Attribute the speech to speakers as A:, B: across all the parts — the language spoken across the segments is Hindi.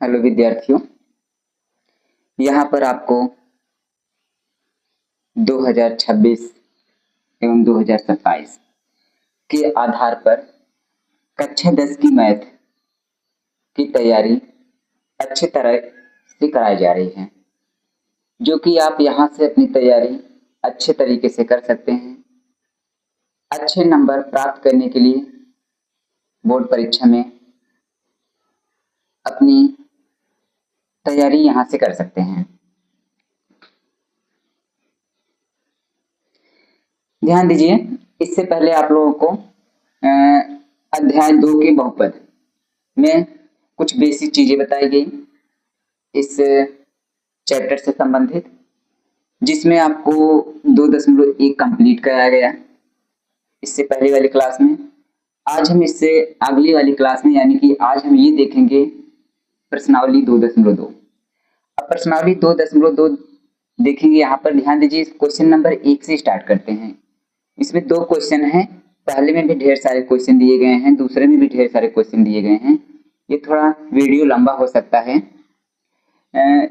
A: हेलो विद्यार्थियों, यहाँ पर आपको 2026 एवं 2027 के आधार पर कक्षा 10 की मैथ की तैयारी अच्छी तरह से कराई जा रही है, जो कि आप यहाँ से अपनी तैयारी अच्छे तरीके से कर सकते हैं। अच्छे नंबर प्राप्त करने के लिए बोर्ड परीक्षा में अपनी तैयारी यहाँ से कर सकते हैं। ध्यान दीजिए, इससे पहले आप लोगों को अध्याय 2 के बहुपद में कुछ बेसिक चीजें बताई गई इस चैप्टर से संबंधित, जिसमें आपको 2.1 कंप्लीट कराया गया इससे पहले वाली क्लास में। आज हम इससे अगली वाली क्लास में यानी कि आज हम ये देखेंगे प्रश्नावली 2.2। अब प्रश्नावली 2.2 देखेंगे। यहाँ पर ध्यान दीजिए, क्वेश्चन नंबर 1 से स्टार्ट करते हैं। इसमें 2 क्वेश्चन हैं, पहले में भी ढेर सारे क्वेश्चन दिए गए हैं, दूसरे में भी ढेर सारे क्वेश्चन दिए गए हैं। ये थोड़ा वीडियो लंबा हो सकता है।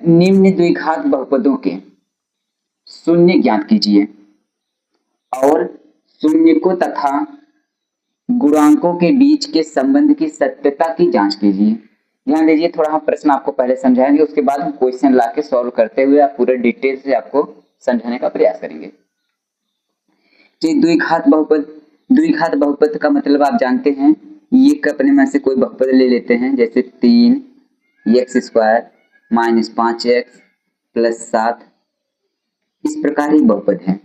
A: निम्न द्विघात बहुपदों के शून्य ज्ञात कीजिए और शून्यकों तथा गुणांकों के बीच के संबंध की सत्यता की जांच कीजिए। ध्यान दीजिए, थोड़ा हम प्रश्न आपको पहले समझाएंगे, उसके बाद हम क्वेश्चन लाके सॉल्व करते हुए आप पूरे डिटेल से आपको समझाने का प्रयास करेंगे। द्विघात बहुपद का मतलब आप जानते हैं, ये अपने में से कोई बहुपद ले लेते हैं, जैसे 3x² - 5x + 7, इस प्रकार ही बहुपद है।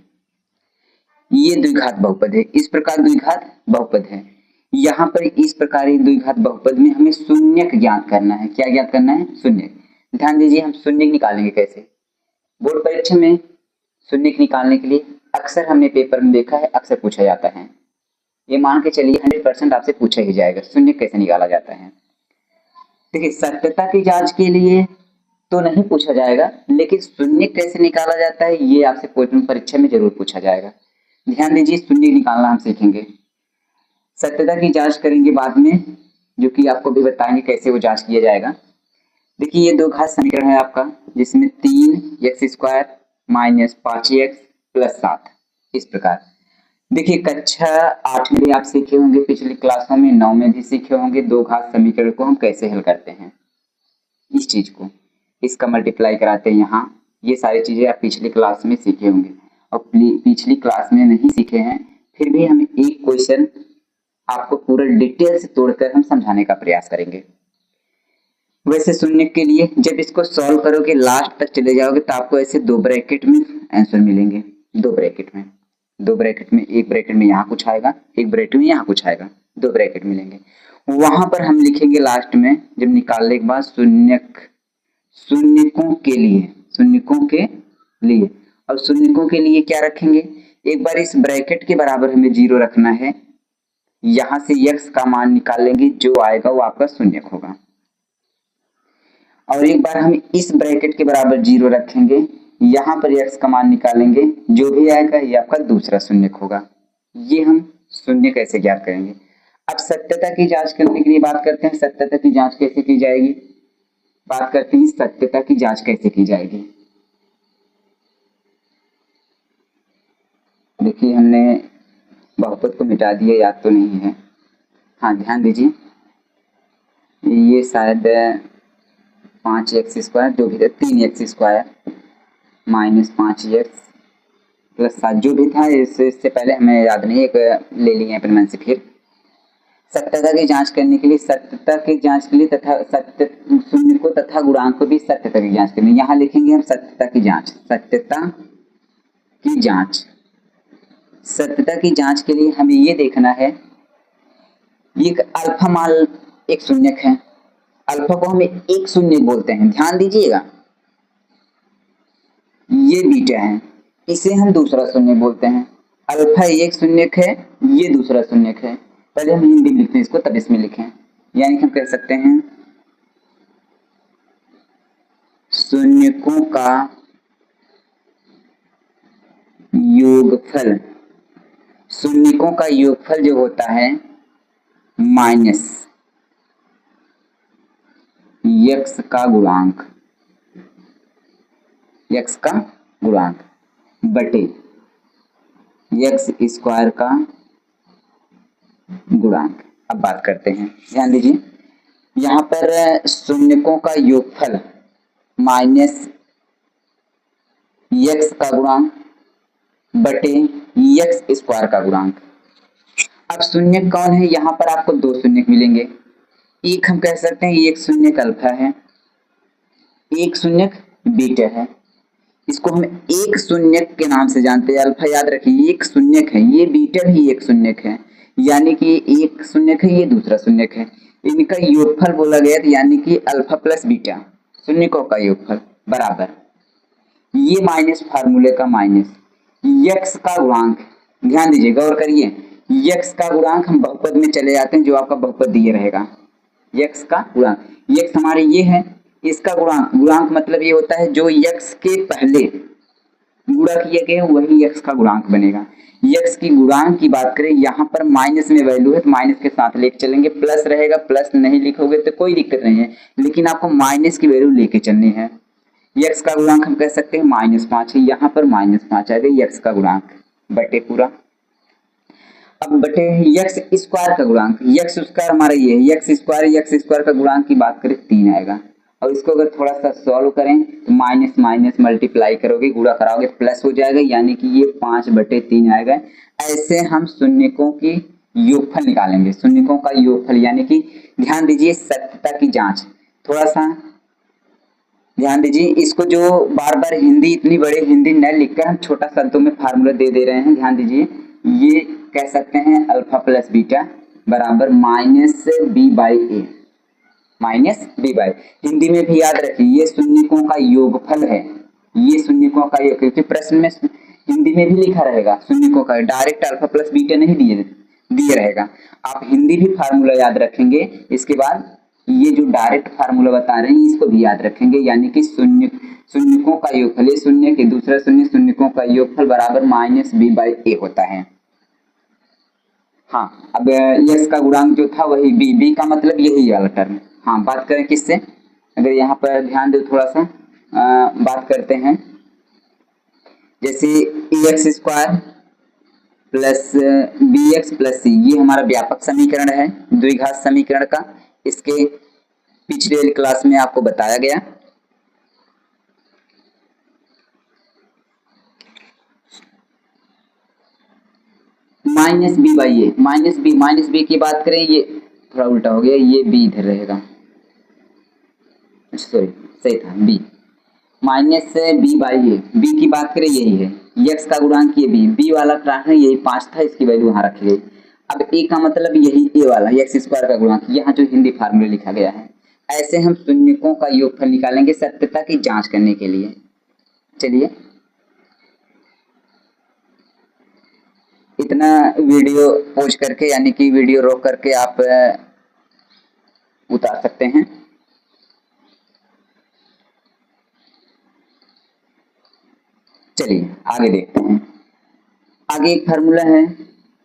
A: ये द्विघात बहुपद है, इस प्रकार द्विघात बहुपद है। यहाँ पर इस प्रकार द्विघात बहुपद में हमें शून्यक ज्ञात करना है। क्या ज्ञात करना है? शून्यक। ध्यान दीजिए, हम शून्यक निकालेंगे कैसे। बोर्ड परीक्षा में शून्यक निकालने के लिए अक्सर हमने पेपर में देखा है, अक्सर पूछा जाता है। ये मान के चलिए 100% आपसे पूछा ही जाएगा, शून्यक कैसे निकाला जाता है। देखिए, सत्यता की जांच के लिए तो नहीं पूछा जाएगा, लेकिन शून्यक कैसे निकाला जाता है ये आपसे परीक्षा में जरूर पूछा जाएगा। ध्यान दीजिए, शून्यक निकालना हम सीखेंगे, सत्यता की जांच करेंगे बाद में, जो कि आपको भी बताएंगे कैसे वो जांच किया जाएगा। देखिए, ये 2 घात समीकरण है आपका, जिसमें 3x² - 5x + 7, इस प्रकार। देखिए, कक्षा 8 में भी आप सीखे होंगे, पिछली क्लासों में 9 में भी सीखे होंगे 2 घात समीकरण को हम कैसे हल करते हैं। इस चीज को इसका मल्टीप्लाई कराते हैं यहाँ, ये सारी चीजें आप पिछली क्लास में सीखे होंगे, और पिछली क्लास में नहीं सीखे हैं फिर भी हम एक क्वेश्चन आपको पूरा डिटेल से तोड़कर हम समझाने का प्रयास करेंगे। वैसे शून्य के लिए जब इसको सॉल्व करोगे, लास्ट तक चले जाओगे, तो आपको ऐसे 2 ब्रैकेट में आंसर मिलेंगे। 2 ब्रैकेट में एक ब्रैकेट में यहाँ कुछ आएगा, एक ब्रैकेट में यहाँ कुछ आएगा, 2 ब्रैकेट मिलेंगे। वहां पर हम लिखेंगे लास्ट में, जब निकालने के बाद, शून्यकों के लिए और शून्यकों के लिए क्या रखेंगे, एक बार इस ब्रैकेट के बराबर हमें 0 रखना है। यहां से x का मान निकालेंगे, जो आएगा वो आपका शून्यक होगा। और एक बार हम इस ब्रैकेट के बराबर 0 रखेंगे, यहाँ पर x का मान निकालेंगे, जो भी आएगा ये आपका दूसरा शून्यक होगा। ये हम शून्य कैसे ज्ञात करेंगे। अब सत्यता की जांच करने के लिए बात करते हैं, सत्यता की जांच कैसे की जाएगी। बात करते हैं सत्यता की जांच कैसे की जाएगी। देखिए, हमने बहुपद को मिटा दिया, याद तो नहीं है। हाँ, ध्यान दीजिए, ये शायद 5x² जो भी था, 3x² - 5x + 7 जो भी था, इससे पहले हमें याद नहीं, एक ले लिए अपने मन से। फिर सत्यता की जांच करने के लिए, तथा शून्य को तथा गुणांक को भी सत्यता की जांच करनी। यहाँ लिखेंगे हम सत्यता की जांच। सत्यता की जांच के लिए हमें ये देखना है, ये अल्फा मान एक शून्यक है, अल्फा को हम एक शून्यक बोलते हैं। ध्यान दीजिएगा, ये बीटा है, इसे हम दूसरा शून्यक बोलते हैं। अल्फा एक शून्यक है, ये दूसरा शून्यक है। पहले हम हिंदी में लिखते हैं इसको, तब इसमें लिखें। यानी कि हम कह सकते हैं शून्यकों का योगफल। शून्यकों का योगफल जो होता है माइनस x का गुणांक, x का गुणांक बटे x स्क्वायर का गुणांक। अब बात करते हैं, ध्यान दीजिए यहाँ पर शून्यकों का योगफल माइनस x का गुणांक बटे x स्क्वायर का गुणांक। अब शून्य कौन है, यहाँ पर आपको दो शून्य मिलेंगे। एक हम कह सकते हैं एक शून्य अल्फा है, एक शून्य बीटा है। इसको हम एक शून्य के नाम से जानते हैं, अल्फा याद रखिए एक शून्य है, ये बीटा भी एक शून्य है, यानी कि एक शून्य है ये दूसरा शून्य है, इनका योगफल बोला गया, यानी कि अल्फा प्लस बीटा शून्यकों का योगफल बराबर ये माइनस फार्मूले का माइनस x का गुणांक। ध्यान दीजिए गौर करिए, x का गुणांक हम बहुपद में चले जाते हैं, जो आपका बहुपद दिए रहेगा x का गुणांक, x हमारे ये है, इसका गुणांक, गुणांक मतलब ये होता है जो x के पहले गुणा किए गए वही x का गुणांक बनेगा। x की गुणांक की बात करें, यहाँ पर माइनस में वैल्यू है तो माइनस के साथ लेके चलेंगे, प्लस रहेगा प्लस नहीं लिखोगे तो कोई दिक्कत नहीं है, लेकिन आपको माइनस की वैल्यू लेके चलनी है। x का गुणांक हम कह सकते हैं -5 है, यहाँ पर -5 आ गई x का गुणांक बटे पूरा। अब बटे x स्क्वायर का गुणांक, x स्क्वायर हमारा ये है, x स्क्वायर का गुणांक की बात करें 3 आएगा, और इसको अगर थोड़ा सा सॉल्व करें तो माइनस माइनस मल्टीप्लाई करोगे, गुणा कराओगे प्लस हो जाएगा, यानी कि ये 5/3 आएगा। ऐसे हम शून्यकों की योगफल निकालेंगे, शून्यकों का योगफल, यानी कि ध्यान दीजिए सत्यता की जांच, थोड़ा सा ध्यान दीजिए, इसको जो बार बार हिंदी इतनी बड़ी हिंदी न लिखकर हम छोटा शब्दों में फार्मूला दे दे रहे हैं। ध्यान दीजिए, ये कह सकते हैं अल्फा प्लस बीटा बराबर -b/a, -b/, हिंदी में भी याद रखिए ये शून्यकों का योगफल है, ये शून्यकों का योग, क्योंकि प्रश्न में हिंदी में भी लिखा रहेगा शून्यकों का, डायरेक्ट अल्फा प्लस बीटा नहीं दिए रहेगा। आप हिंदी भी फार्मूला याद रखेंगे, इसके बाद ये जो डायरेक्ट फार्मूला बता रहे हैं इसको भी याद रखेंगे, यानी कि शून्यकों का योगफल, शून्य के दूसरा शून्य शून्यकों का योगफल बराबर -b/a होता है। हाँ, अब x का गुणांक जो था वही b का मतलब यही वाला टर्म। हाँ, बात करें किससे, अगर यहाँ पर ध्यान दो थोड़ा सा बात करते हैं, जैसे ax square plus bx plus c, ये हमारा व्यापक समीकरण है द्विघात समीकरण का, इसके पिछले क्लास में आपको बताया गया। -b/a, -b की बात करें, ये थोड़ा उल्टा हो गया, ये b इधर रहेगा, सॉरी सही था b, -b/a, b की बात करें यही है, x का गुणांक ये b वाला ट्रांस है, यही 5 था, इसकी वैल्यू वहां रखी गई। अब a का मतलब यही a वाला x स्क्वायर का गुणांक, यहाँ जो हिंदी फार्मूला लिखा गया है। ऐसे हम शून्यकों का योगफल निकालेंगे सत्यता की जांच करने के लिए। चलिए इतना वीडियो पॉज करके, यानी कि वीडियो रोक करके आप उतार सकते हैं। चलिए आगे देखते हैं, आगे एक फार्मूला है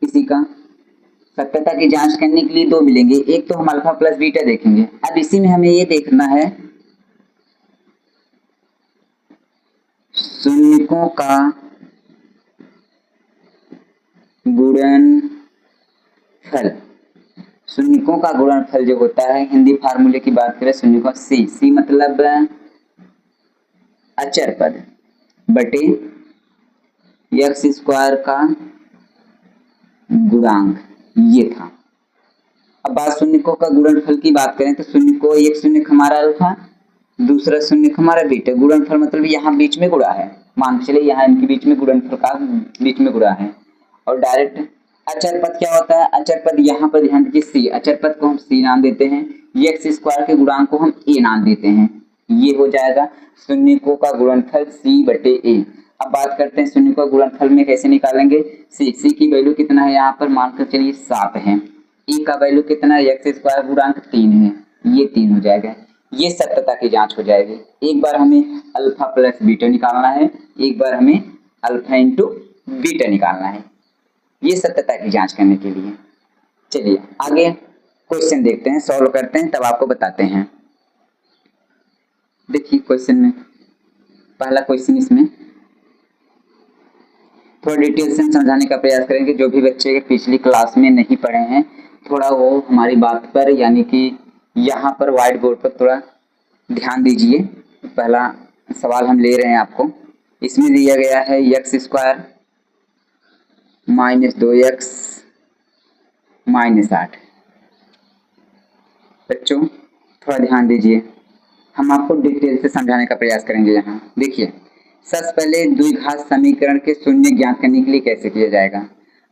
A: इसी का, सत्यता की जांच करने के लिए दो मिलेंगे, एक तो हम अल्फा प्लस बीटा देखेंगे। अब इसी में हमें ये देखना है शून्यकों का गुणनफल, शून्यकों का गुणनफल जो होता है, हिंदी फार्मूले की बात करें शून्यकों सी मतलब अचर पद बटे x स्क्वायर का गुणांक, ये था। अब बात शून्यकों का गुणनफल की बात करें तो शून्यकों, एक शून्य हमारा अल्फा, दूसरा शून्य हमारा बीटा, गुणनफल मतलब यहाँ बीच में गुणा है, मान के चलिए यहाँ इनके बीच में गुणनफल का बीच में गुणा है। और डायरेक्ट अचर पद क्या होता है, अचर पद यहाँ पर ध्यान दीजिए सी, अचर पद को हम सी नाम देते हैं, x स्क्वायर के गुणांक को हम a नाम देते हैं, ये हो जाएगा शून्यकों का गुणनफल c/a। अब बात करते हैं शून्यकों का गुणनफल में कैसे निकालेंगे, c की वैल्यू कितना है, यहाँ पर मानकर चलिए 7 है, a का वैल्यू कितना है, x स्क्वायर गुणांक 3 है, ये 3 हो जाएगा, ये सत्यता की जांच हो जाएगी। एक बार हमें अल्फा प्लस बीटा निकालना है, एक बार हमें अल्फा इंटू बीटा निकालना है, ये सत्यता की जांच करने के लिए। चलिए आगे क्वेश्चन देखते हैं, सॉल्व करते हैं, तब आपको बताते हैं। देखिए क्वेश्चन में पहला क्वेश्चन, इसमें थोड़ा डिटेल से समझाने का प्रयास करेंगे। जो भी बच्चे पिछली क्लास में नहीं पढ़े हैं थोड़ा वो हमारी बात पर यानी कि यहाँ पर व्हाइट बोर्ड पर थोड़ा ध्यान दीजिए। पहला सवाल हम ले रहे हैं आपको, इसमें दिया गया है x square minus 2x minus 8। बच्चों थोड़ा ध्यान दीजिए, हम आपको डिटेल से समझाने का प्रयास करेंगे। यहाँ देखिए, सबसे पहले द्विघात समीकरण के शून्य ज्ञात करने के लिए कैसे किया जाएगा।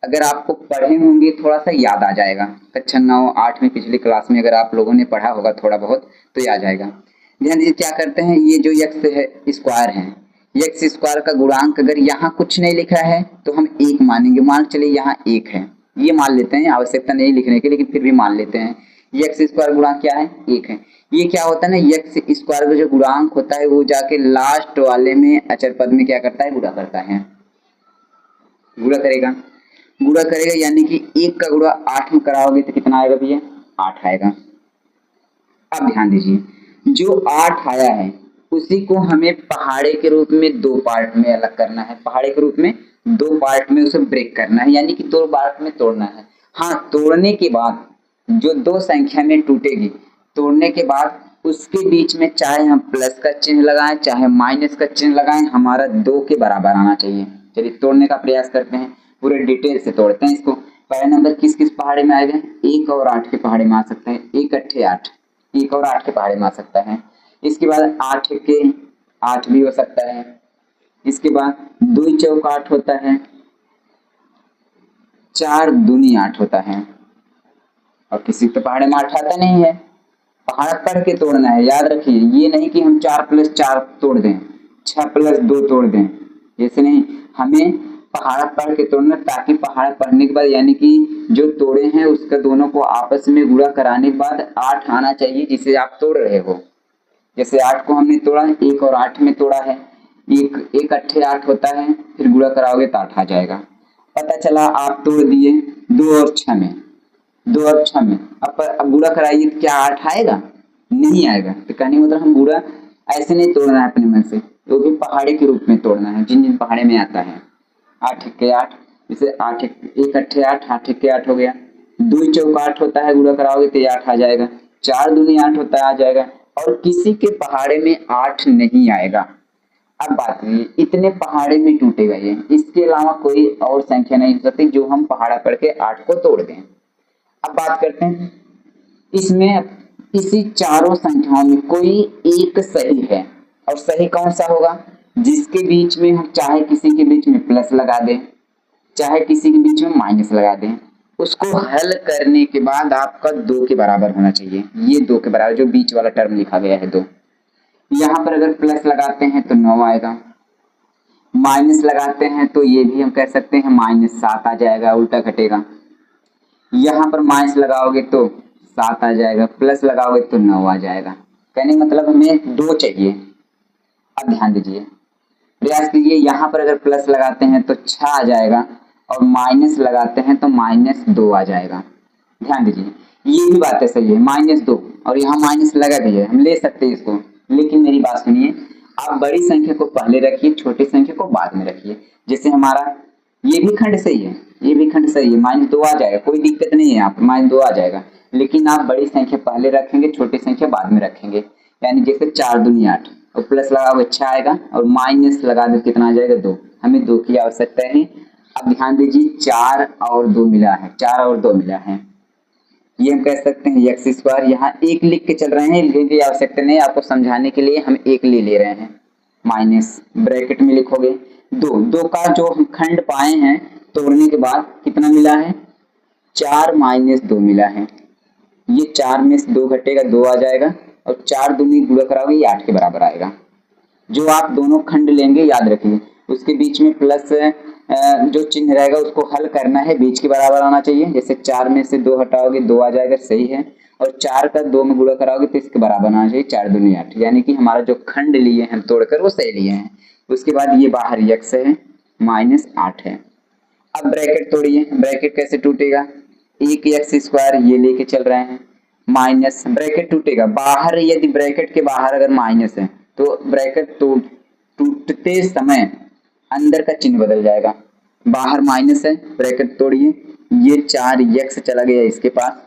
A: अगर आपको पढ़े होंगे थोड़ा सा याद आ जाएगा, कक्षा 9 8 में पिछली क्लास में अगर आप लोगों ने पढ़ा होगा थोड़ा बहुत तो याद आएगा। ध्यान दीजिए क्या करते हैं, ये जो एक्स है स्क्वायर है, एक्स स्क्वायर का गुणांक अगर यहाँ कुछ नहीं लिखा है तो हम 1 मानेंगे। मान चलिए यहाँ 1 है, ये मान लेते हैं, आवश्यकता नहीं लिखने की लेकिन फिर भी मान लेते हैं। एक्स स्क्वायर गुणांक क्या है, 1 है। ये क्या होता है ना, एक्स स्क्वायर का जो गुणांक होता है वो जाके लास्ट वाले में अचर पद में क्या करता है, गुणा करता है, गुणा करेगा यानी कि 1 का गुणा 8 में कराओगे तो कितना आएगा भैया, 8 आएगा। अब ध्यान दीजिए, जो 8 आया है उसी को हमें पहाड़े के रूप में 2 पार्ट में अलग करना है, पहाड़े के रूप में 2 पार्ट में उसे ब्रेक करना है, यानी कि 2 पार्ट में तोड़ना है। हाँ, तोड़ने के बाद जो 2 संख्या में टूटेगी, तोड़ने के बाद उसके बीच में चाहे हम प्लस का चिन्ह लगाएं चाहे माइनस का चिन्ह लगाएं, हमारा 2 के बराबर आना चाहिए। चलिए तोड़ने का प्रयास करते हैं, पूरे डिटेल से तोड़ते हैं इसको। पहला नंबर किस किस पहाड़े में आएगा, 1 और 8 के पहाड़े में आ सकते हैं, 1 अट्ठे 8, 1 और 8 के पहाड़े में आ सकता है। इसके बाद 8 के 8 भी हो सकता है। इसके बाद 2 चौक 8 होता है, 4 दूनी 8 होता है, और किसी के पहाड़े में 8 आता नहीं है। पहाड़ पढ़ के तोड़ना है, याद रखिए, ये नहीं कि हम 4 + 4 तोड़ दें, 6 + 2 तोड़ दें, ऐसे नहीं, हमें पहाड़ पढ़ के तोड़ना, ताकि पहाड़ पढ़ने के बाद यानी कि जो तोड़े हैं उसका दोनों को आपस में गुणा कराने के बाद 8 आना चाहिए जिसे आप तोड़ रहे हो। जैसे 8 को हमने तोड़ा, 1 और 8 में तोड़ा है, 1 अट्ठे 8 होता है, फिर गुणा कराओगे तो 8 आ जाएगा। पता चला आप तोड़ दिए 2 और 6 में, 2 और 6 में, अब गुणा कराइए तो क्या 8 आएगा, नहीं आएगा। तो कहने मतलब हम गुणा ऐसे नहीं तोड़ना है अपने मन से, वो भी पहाड़े के रूप में तोड़ना है, जिन जिन पहाड़े में आता है। 8 के 8, जैसे 8 1 अट्ठे 8, 8 के 8 हो गया। 2 चौक 8 होता है, गुणा कराओगे तो 8 आ जाएगा। 4 दूनी 8 होता है, आ जाएगा। और किसी के पहाड़े में 8 नहीं आएगा। अब बात ये, इतने पहाड़े में टूटेगा ये, इसके अलावा कोई और संख्या नहीं हो सकती जो हम पहाड़ा पढ़ के 8 को तोड़ दें। अब बात करते हैं, इसमें इसी चारों संख्याओं में कोई एक सही है, और सही कौन सा होगा, जिसके बीच में हम चाहे किसी के बीच में प्लस लगा दें चाहे किसी के बीच में माइनस लगा दें, उसको हल करने के बाद आपका 2 के बराबर होना चाहिए। ये 2 के बराबर जो बीच वाला टर्म लिखा गया है 2, यहाँ पर अगर प्लस लगाते हैं तो 9 आएगा, माइनस लगाते हैं तो ये भी हम कह सकते हैं -7 आ जाएगा, उल्टा घटेगा। यहाँ पर माइनस लगाओगे तो 7 आ जाएगा, प्लस लगाओगे तो 9 आ जाएगा। कहने मतलब हमें 2 चाहिए। अब ध्यान दीजिए, प्रयास कीजिए, यहाँ पर अगर प्लस लगाते हैं तो 6 आ जाएगा, और माइनस लगाते हैं तो -2 आ जाएगा। ध्यान दीजिए, ये भी बातें सही है, -2, और यहाँ माइनस लगा भी है, हम ले सकते हैं इसको, लेकिन मेरी बात सुनिए, आप बड़ी संख्या को पहले रखिए, छोटी संख्या को बाद में रखिए। जैसे हमारा ये भी खंड सही है, ये भी खंड सही है, -2 आ जाएगा, कोई दिक्कत नहीं है, यहाँ पर -2 आ जाएगा, लेकिन आप बड़ी संख्या पहले रखेंगे, छोटी संख्या बाद में रखेंगे। यानी जैसे 4 दूनी 8, और प्लस लगाओगे 6 आएगा, और माइनस लगा दो कितना आ जाएगा, 2। हमें 2 की आवश्यकता है। अब ध्यान दीजिए, 4 और 2 मिला है, 4 और 2 मिला है, ये हम कह सकते हैं एक्स स्क्वायर। यहाँ 1 लिख के चल रहे हैं, लिखने की आवश्यकता नहीं, आपको समझाने के लिए हम 1 ले रहे हैं, माइनस ब्रैकेट में लिखोगे 2 का जो हम खंड पाए हैं तोड़ने के बाद कितना मिला है, 4 - 2 मिला है। ये 4 में से 2 घटेगा, 2 आ जाएगा, और 4 दूनी गुणा कराओगे ये 8 के बराबर आएगा। जो आप दोनों खंड लेंगे याद रखिए, उसके बीच में प्लस जो चिन्ह रहेगा उसको हल करना है, बीच के बराबर आना चाहिए। जैसे 4 में से 2 हटाओगे 2 आ जाएगा, सही है, और 4 का 2 में गुणा कराओगे तो इसके बराबर आना चाहिए, 4 दूनी 8, यानी कि हमारा जो खंड लिए हैं तोड़कर वो सही लिए हैं। उसके बाद ये बाहर x है, -8 है। अब ब्रैकेट तोड़िए, ब्रैकेट कैसे टूटेगा, 1x² ये लेके चल रहे हैं, माइनस ब्रैकेट टूटेगा, बाहर यदि ब्रैकेट के बाहर अगर माइनस है तो ब्रैकेट टूटते समय अंदर का चिन्ह बदल जाएगा। बाहर माइनस है, ब्रैकेट तोड़िए, ये 4x चला गया इसके पास,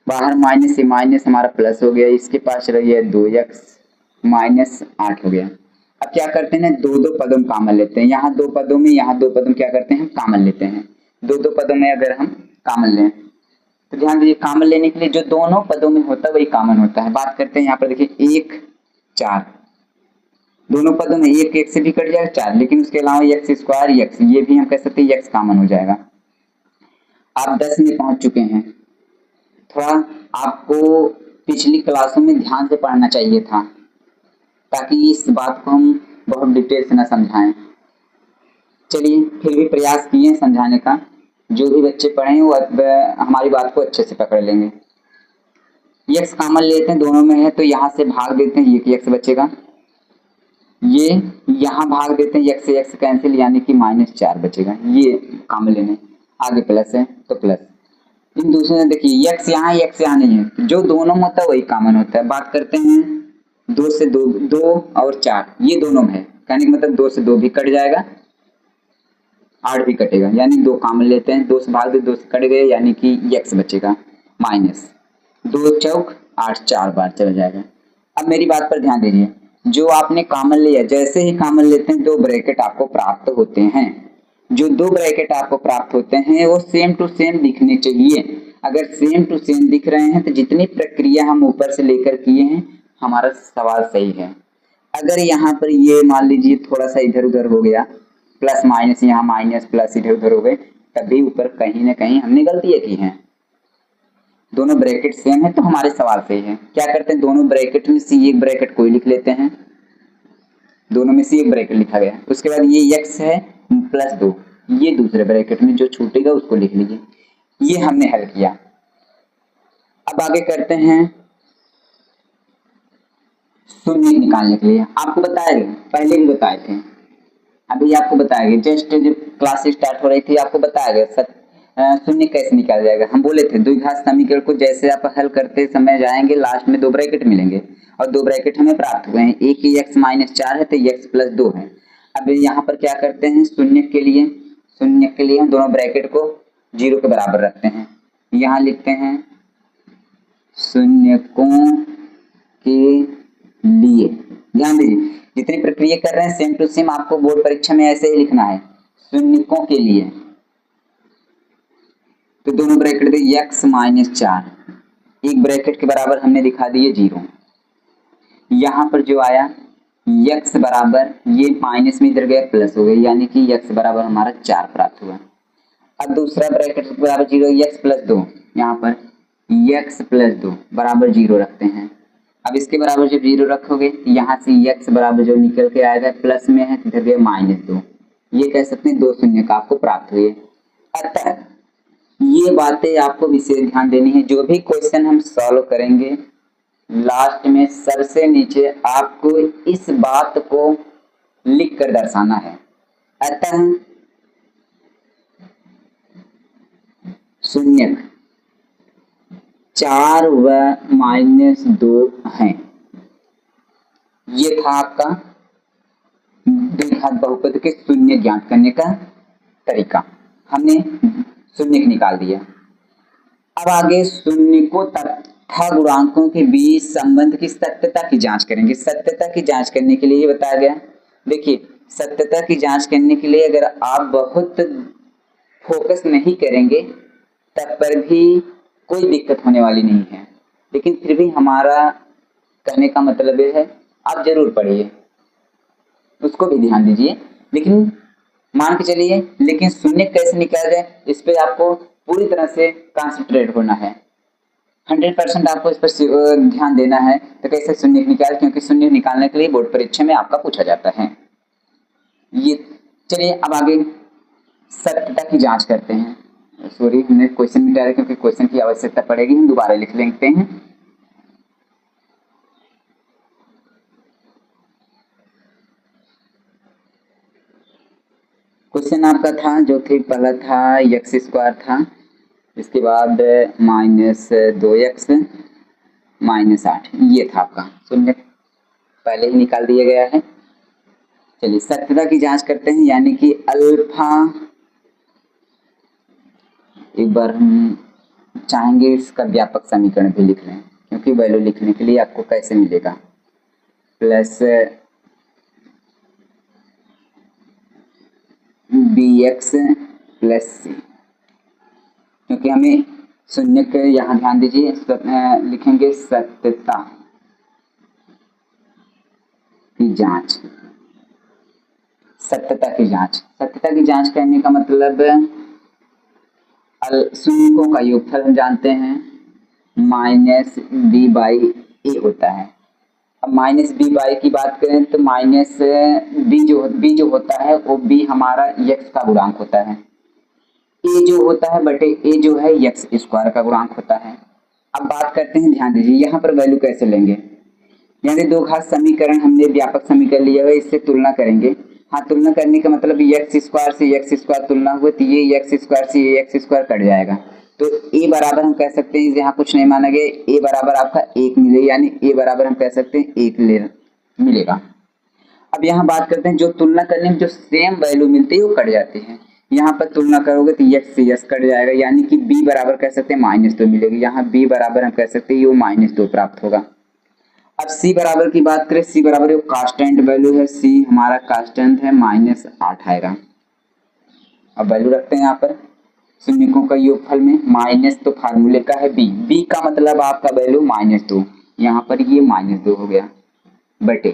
A: बाहर माइनस से माइनस हमारा प्लस हो गया, इसके पास चला गया 2x माइनस 8 हो गया। अब क्या करते हैं, दो दो पदों में कॉमन लेते हैं, यहाँ दो पदों में, यहाँ दो पदों में क्या करते हैं, हम कॉमन लेते हैं। दो दो पदों में अगर हम कॉमन लें तो ध्यान दीजिए, कॉमन लेने के लिए जो दोनों पदों में होता है वही कॉमन होता है। बात करते हैं यहाँ पर, देखिए 1 4, दोनों पदों में एक एक से भी कट जाएगा 4, लेकिन उसके अलावा x स्क्वायर x, ये भी हम कह सकते हैं x कॉमन हो जाएगा। आप 10 में पहुंच चुके हैं। थोड़ा आपको पिछली क्लासों में ध्यान से पढ़ना चाहिए था, ताकि इस बात को हम बहुत डिटेल से न समझाएं। चलिए फिर भी प्रयास किए समझाने का, जो भी बच्चे पढ़े वो हमारी बात को अच्छे से पकड़ लेंगे। x कॉमन लेते हैं, दोनों में है तो यहाँ से भाग देते हैं, ये x बचेगा, ये यहाँ भाग देते हैं, x से x कैंसिल, यानी कि -4 बचेगा, ये कॉमन लेने। आगे प्लस है तो प्लस, इन दूसरे में देखिए x यहाँ नहीं है, जो दोनों में होता है वही कॉमन होता है। बात करते हैं 2 से 2 और 4, ये दोनों में है, कहने का मतलब 2 से 2 भी कट जाएगा, 8 भी कटेगा, यानी 2 कॉमन लेते हैं, 2 से भाग दे 2 से कट गए, यानी कि x बचेगा माइनस 2 चौक 8, 4 बार चला जाएगा। अब मेरी बात पर ध्यान दीजिए, जो आपने कॉमन लिया, जैसे ही कॉमन लेते हैं 2 ब्रैकेट आपको प्राप्त होते हैं। जो 2 ब्रैकेट आपको प्राप्त होते हैं वो सेम टू सेम दिखने चाहिए। अगर सेम टू सेम दिख रहे हैं तो जितनी प्रक्रिया हम ऊपर से लेकर किए हैं हमारा सवाल सही है। अगर यहाँ पर ये मान लीजिए थोड़ा सा इधर उधर हो गया, प्लस माइनस, यहाँ माइनस प्लस इधर उधर हो गए, तभी ऊपर कहीं ना कहीं हमने गलतियां की हैं। दोनों ब्रैकेट सेम है तो हमारे सवाल सही है। क्या करते हैं, दोनों ब्रैकेट में से एक ब्रैकेट कोई लिख लेते हैं, दोनों में से एक ब्रैकेट लिखा गया, उसके बाद ये x है +2, ये दूसरे ब्रैकेट में जो छूटेगा उसको लिख लीजिए। ये हमने हल किया। अब आगे करते हैं शून्य निकालने के लिए। आपको बताया गया, पहले भी बताए थे, अभी आपको बताया गया, जस्ट जब क्लास स्टार्ट हो रही थी आपको बताया गया शून्य कैसे निकाला जाएगा। हम बोले थे द्विघात समीकरण को जैसे आप हल करते समय जाएंगे, लास्ट में 2 ब्रैकेट मिलेंगे और 2 ब्रैकेट हमें प्राप्त हुए हैं, एक ही x -4 है तो x +2 है। अब यहाँ पर क्या करते हैं, शून्य के लिए हम दोनों ब्रैकेट को 0 के बराबर रखते हैं। यहाँ लिखते हैं शून्यकों के लिए। ध्यान दीजिए, जितनी प्रक्रिया कर रहे हैं सेम टू सेम आपको बोर्ड परीक्षा में ऐसे ही लिखना है, शून्यकों के लिए। तो दोनों ब्रैकेट दे x -4, एक ब्रैकेट के बराबर हमने दिखा दिए 0। यहाँ पर जो आया x बराबर, ये माइनस में इधर गया प्लस हो गया, यानी कि x बराबर हमारा 4 प्राप्त हुआ। अब दूसरा ब्रैकेट के बराबर 0, x +2, यहाँ पर x +2 बराबर 0 रखते हैं। अब इसके बराबर जब 0 रखोगे यहाँ से x बराबर जो निकल के आएगा प्लस में है, इधर गया -2, ये कह सकते हैं 2 शून्य का आपको प्राप्त हुए। अतः ये बातें आपको विशेष ध्यान देनी है। जो भी क्वेश्चन हम सॉल्व करेंगे लास्ट में सबसे नीचे आपको इस बात को लिख कर दर्शाना है। अतः शून्य 4 व -2 हैं। ये था आपका द्विघात बहुपद के शून्य ज्ञात करने का तरीका। हमने शून्य निकाल दिया। अब आगे शून्य को तथा गुणांकों के बीच संबंध की सत्यता की जांच करेंगे। सत्यता की जांच करने के लिए ये बताया गया, देखिए सत्यता की जांच करने के लिए अगर आप बहुत फोकस नहीं करेंगे तब पर भी कोई दिक्कत होने वाली नहीं है, लेकिन फिर भी हमारा कहने का मतलब ये है आप जरूर पढ़िए, उसको भी ध्यान दीजिए। लेकिन मान के चलिए, लेकिन शून्य कैसे निकाला जाए इस पे आपको पूरी तरह से कंसंट्रेट होना है, 100% आपको इस पर ध्यान देना है। तो कैसे शून्य निकाल, क्योंकि शून्य निकालने के लिए बोर्ड परीक्षा में आपका पूछा जाता है ये। चलिए अब आगे सत्यता की जांच करते हैं। सॉरी, हमने क्वेश्चन मिटाया क्योंकि क्वेश्चन की आवश्यकता पड़ेगी, हम दोबारा लिख लेते हैं। क्वेश्चन आपका था जो कि पहला था x² था, इसके बाद -2x -8, ये था आपका शून्य। पहले ही निकाल दिया गया है। चलिए सत्यता की जांच करते हैं, यानी कि अल्फा, एक बार हम चाहेंगे इसका व्यापक समीकरण भी लिख लें, क्योंकि वैल्यू लिखने के लिए आपको कैसे मिलेगा, प्लस bx प्लस सी, क्योंकि हमें शून्य के यहाँ ध्यान दीजिए लिखेंगे सत्यता की जांच। सत्यता की जांच, सत्यता की जांच करने का मतलब शून्यों का योगफल हम जानते हैं माइनस बी बाई ए होता है। अब माइनस बी बाई की बात करें तो माइनस बी जो होता है वो बी हमारा एक्स का गुणांक होता है, ए जो होता है बटे ए जो है एक्स स्क्वायर का गुणांक होता है। अब बात करते हैं, ध्यान दीजिए यहाँ पर वैल्यू कैसे लेंगे, यानी दो घात समीकरण हमने व्यापक समीकरण लिया हुआ, इससे तुलना करेंगे। हाँ, तुलना करने का मतलब एक्स स्क्वायर से एक्स स्क्वायर तुलना हुए तो ये एक्स स्क्वायर से ये एक्स स्क्वायर कट जाएगा, तो ए बराबर हम कह सकते हैं, यहाँ कुछ नहीं माना गया, ए बराबर आपका एक मिलेगा, यानी ए बराबर हम कह सकते हैं एक मिलेगा। अब यहाँ बात करते हैं, जो तुलना करने में जो सेम वैल्यू मिलती है वो कट जाती है। यहाँ पर तुलना करोगे तो एक्स से एक्स कट जाएगा, यानी कि बी बराबर कह सकते हैं -2 मिलेगी, यहाँ बी बराबर हम कह सकते हैं ये -2 प्राप्त होगा। अब सी बराबर की बात करें, सी बराबर जो कांस्टेंट वैल्यू है, सी हमारा कांस्टेंट है -8 आएगा। अब वैल्यू रखते हैं यहाँ पर शून्यों का योगफल में, माइनस तो फार्मूले का है बी, बी का मतलब आपका वैल्यू -2, यहाँ पर ये -2 हो गया, बटे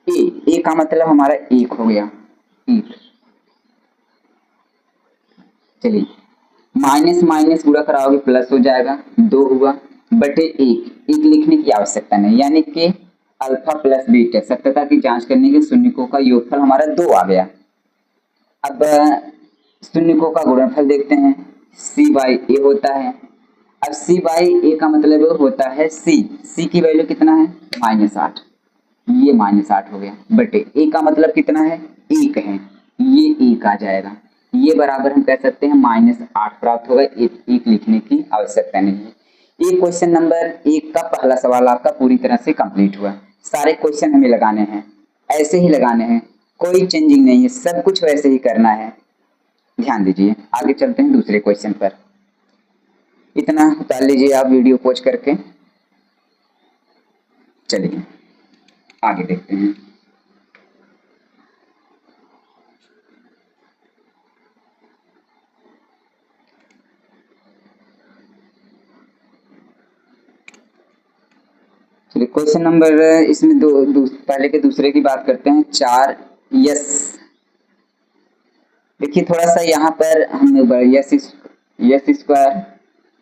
A: ए का मतलब हमारा 1 हो गया, 1। चलिए माइनस माइनस गुणा कराओगे प्लस हो जाएगा, 2 हुआ, बटे 1 लिखने की आवश्यकता नहीं, यानी कि अल्फा प्लस बीटा सत्यता की जांच करने के शून्यों का योगफल हमारा 2 आ गया। अब शून्यों का गुणनफल देखते हैं, सी बाई ए होता है। अब सी बाई ए का मतलब होता है सी की वैल्यू कितना है -8, ये -8 हो गया, बटे ए का मतलब कितना है 1 है, ये 1 आ जाएगा, ये बराबर हम कह सकते हैं -8 प्राप्त होगा, एक लिखने की आवश्यकता नहीं है। ये क्वेश्चन नंबर 1 का पहला सवाल आपका पूरी तरह से कंप्लीट हुआ। सारे क्वेश्चन हमें लगाने हैं, ऐसे ही लगाने हैं, कोई चेंजिंग नहीं है, सब कुछ वैसे ही करना है। ध्यान दीजिए, आगे चलते हैं दूसरे क्वेश्चन पर। इतना उतार लीजिए आप वीडियो पॉज करके। चलिए आगे देखते हैं। चलिए क्वेश्चन नंबर इसमें पहले के दूसरे की बात करते हैं, 4 यस। देखिए थोड़ा सा यहाँ पर हम यस स्क्वायर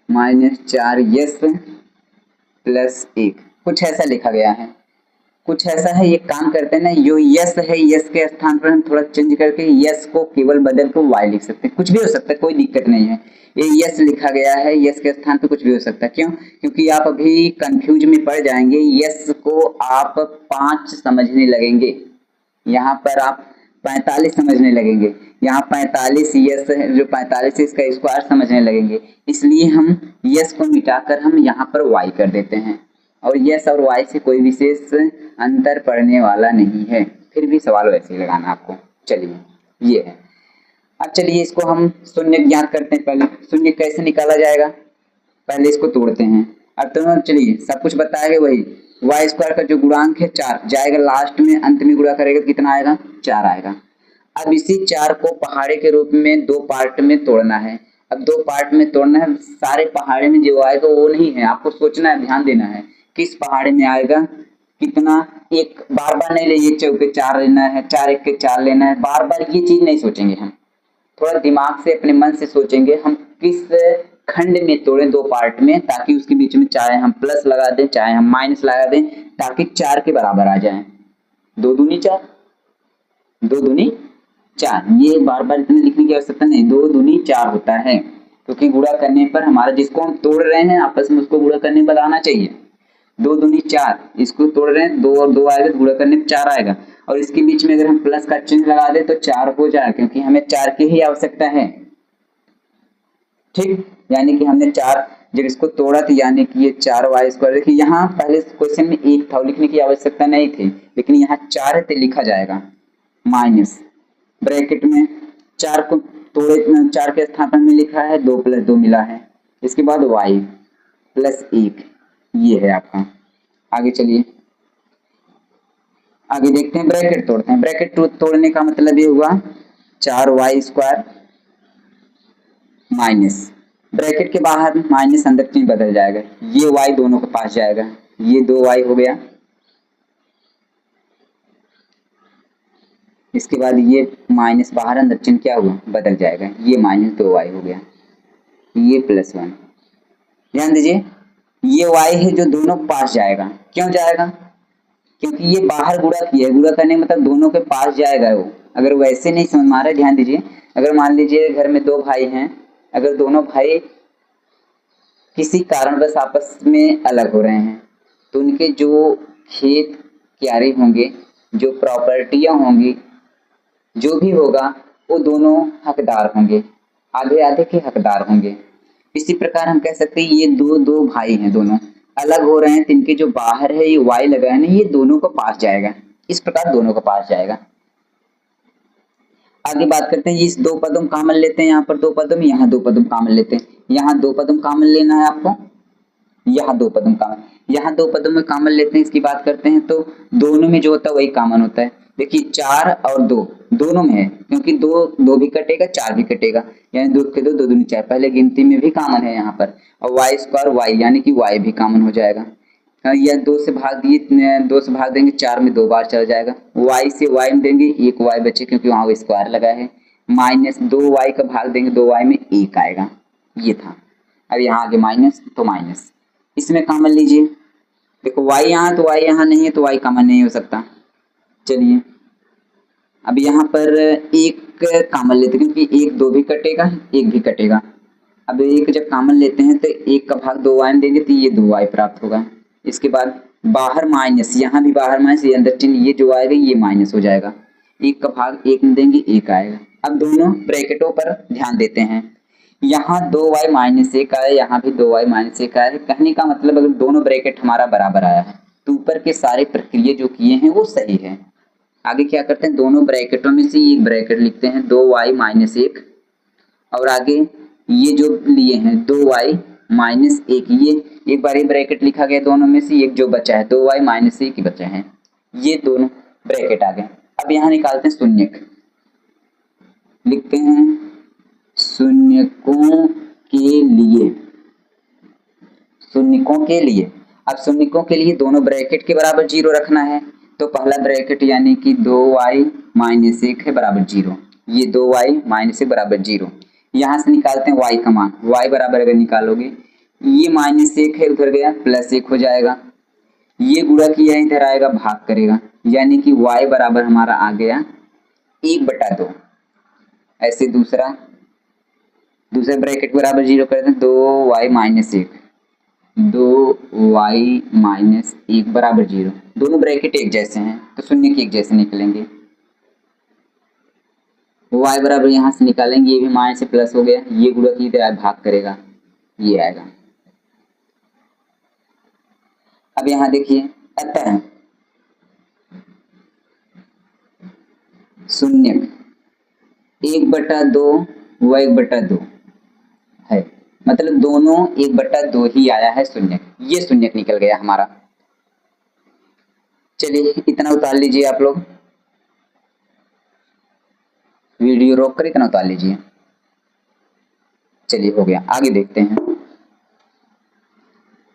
A: -4 यस प्लस 1 कुछ ऐसा लिखा गया है, कुछ ऐसा है। ये काम करते हैं ना, यो यस है, यस के स्थान पर हम थोड़ा चेंज करके यस को केवल बदल कर वाई लिख सकते हैं, कुछ भी हो सकता है, कोई दिक्कत नहीं है। ये यस लिखा गया है, यस के स्थान पे कुछ भी हो सकता है, क्यों? क्योंकि आप अभी कंफ्यूज में पड़ जाएंगे, यस को आप 5 समझने लगेंगे, यहाँ पर आप 45 समझने लगेंगे, यहाँ 45 यस है, जो 45 है इसका स्क्वायर समझने लगेंगे, इसलिए हम यस को मिटाकर हम यहाँ पर वाई कर देते हैं, और यस और वाई से कोई विशेष अंतर पड़ने वाला नहीं है, फिर भी सवाल वैसे ही लगाना आपको। चलिए ये है। अब चलिए इसको हम शून्य ज्ञात करते हैं। पहले शून्य कैसे निकाला जाएगा, पहले इसको तोड़ते हैं। अब तो चलिए सब कुछ बताएगा वही, वाई स्क्वायर का जो गुणांक है 4 जाएगा लास्ट में, अंत में गुणा करेगा कितना आएगा 4 आएगा। अब इसी 4 को पहाड़े के रूप में 2 पार्ट में तोड़ना है। अब 2 पार्ट में तोड़ना है, सारे पहाड़े में जो आएगा वो नहीं है, आपको सोचना है, ध्यान देना है किस पहाड़े में आएगा कितना। एक बार बार नहीं ले, 1 चौके 4 लेना है, 4 1 के 4 लेना है, बार बार ये चीज नहीं सोचेंगे हम, थोड़ा दिमाग से अपने मन से सोचेंगे हम किस खंड में तोड़े 2 पार्ट में, ताकि उसके बीच में चाहे हम प्लस लगा दें चाहे हम माइनस लगा दें, ताकि 4 के बराबर आ जाए। 2 दूनी 4, 2 दूनी 4, ये बार बार इतने लिखने की आवश्यकता नहीं, 2 दूनी 4 होता है, क्योंकि गुणा करने पर हमारा जिसको हम तोड़ रहे हैं आपस में उसको गुणा करने पर आना चाहिए। 2 दूनी 4, इसको तोड़ रहे हैं, 2 और 2 आएगा तो गुणा करने पर 4 आएगा, और इसके बीच में अगर हम प्लस का चिन्ह लगा दे तो 4 हो जाए, क्योंकि हमें 4 की ही आवश्यकता है। ठीक, यानी कि हमने 4 जब इसको तोड़ा तो यानी कि ये 4y²। देखिए यहाँ पहले क्वेश्चन में 1 था, लिखने की आवश्यकता नहीं थी, लेकिन यहाँ 4 है तो लिखा जाएगा माइनस ब्रैकेट में 4 को तोड़े, 4 के स्थान में लिखा है 2 + 2 मिला है, इसके बाद y + 1, ये है आपका। आगे चलिए आगे देखते हैं, ब्रैकेट तोड़ते हैं। ब्रैकेट तोड़ने का मतलब ये हुआ 4y² माइनस ब्रैकेट के बाहर माइनस अंदर चिन्ह बदल जाएगा, ये y दोनों के पास जाएगा, ये 2y हो गया, इसके बाद ये माइनस बाहर अंदर चिन्ह क्या हुआ बदल जाएगा, ये -2y हो गया, ये +1। ध्यान दीजिए ये y है जो दोनों पास जाएगा, क्यों जाएगा, क्योंकि ये बाहर गुणा किया है, गुणा करने मतलब दोनों के पास जाएगा वो। अगर वैसे नहीं समझ में आ रहा है, ध्यान दीजिए, अगर मान लीजिए घर में 2 भाई हैं, अगर दोनों भाई किसी कारणवश आपस में अलग हो रहे हैं तो उनके जो खेत क्यारे होंगे, जो प्रॉपर्टियां होंगी, जो भी होगा वो दोनों हकदार होंगे, आधे आधे के हकदार होंगे। इसी प्रकार हम कह सकते हैं ये दो भाई हैं, दोनों अलग हो रहे हैं तो इनके जो बाहर है ये y लगा है ना, ये दोनों को पास जाएगा, इस प्रकार दोनों को पास जाएगा। आगे बात करते हैं, इस 2 पदों कॉमन लेते हैं, यहाँ पर 2 पदों में, यहाँ 2 पदों कॉमन लेते हैं, यहाँ 2 पदों कॉमन लेना है आपको, यहाँ 2 पदों कॉमन, यहाँ 2 पदों में कॉमन लेते हैं। इसकी बात करते हैं तो दोनों में जो होता है वही कॉमन होता है। देखिए 4 और 2 दोनों में है, क्योंकि 2 भी कटेगा, 4 भी कटेगा, यानी 2 के 2 2 दूनी 4, पहले गिनती में भी कॉमन है यहाँ पर, और y² y यानी कि y भी कॉमन हो जाएगा। यह 2 से भाग दिए, 2 से भाग देंगे 4 में 2 बार चला जाएगा, y से y में देंगे 1 y बचे क्योंकि वहां वो स्क्वायर लगा है, -2y का भाग देंगे 2y में 1 आएगा, ये था। अब यहाँ आगे माइनस तो माइनस, इसमें कॉमन लीजिए, देखो y यहाँ तो y यहाँ नहीं है तो y कॉमन नहीं हो सकता। चलिए अब यहाँ पर 1 कॉमन लेते हैं, क्योंकि 1 2 भी कटेगा, 1 भी कटेगा। अब 1 जब कॉमन लेते हैं तो 1 का भाग 2y में देंगे तो ये 2y प्राप्त होगा। इसके बाद बाहर माइनस, यहाँ भी बाहर माइनस, ये अंदर चिन्ह, ये जो आएगा ये माइनस हो जाएगा, 1 का भाग 1 में देंगे 1 आएगा। अब दोनों ब्रैकेटों पर ध्यान देते हैं, यहाँ 2y -1 आया, यहाँ भी 2y -1 आया है। कहने का मतलब अगर दोनों ब्रैकेट हमारा बराबर आया है तो ऊपर के सारे प्रक्रिया जो किए हैं वो सही है। आगे क्या करते हैं, दोनों ब्रैकेटों में से एक ब्रैकेट लिखते हैं 2y -1, और आगे ये जो लिए हैं 2y -1, ये एक बार ये ब्रैकेट लिखा गया, दोनों में से एक जो बचा है 2y -1 ही बचा है, ये दोनों ब्रैकेट आ गए। अब यहाँ निकालते हैं शून्यक, लिखते हैं शून्यकों के लिए, शून्यकों के लिए। अब शून्यकों के लिए दोनों ब्रैकेट के बराबर 0 रखना है, तो पहला ब्रैकेट यानी कि 2y -1 है बराबर 0, ये 2y -1 बराबर 0। यहाँ से निकालते हैं y का मान, y बराबर अगर निकालोगे ये -1 है उधर गया +1 हो जाएगा, ये गुणा किया इधर आएगा भाग करेगा, यानी कि y बराबर हमारा आ गया 1/2। ऐसे दूसरे ब्रैकेट बराबर 0 करते हैं, 2y -1, 2y -1 बराबर 0। दोनों ब्रैकेट एक जैसे हैं तो शून्य के एक जैसे निकलेंगे, y बराबर यहाँ से निकालेंगे, ये भी माइनस से प्लस हो गया, ये गुणा की इधर भाग करेगा, ये आएगा। अब यहाँ देखिए, अतः शून्यक 1/2 व 1/2 है, मतलब दोनों 1/2 ही आया है शून्यक, ये शून्यक निकल गया हमारा। चलिए इतना उतार लीजिए आप लोग, वीडियो रोक कर इतना उतार लीजिए। चलिए हो गया, आगे देखते हैं।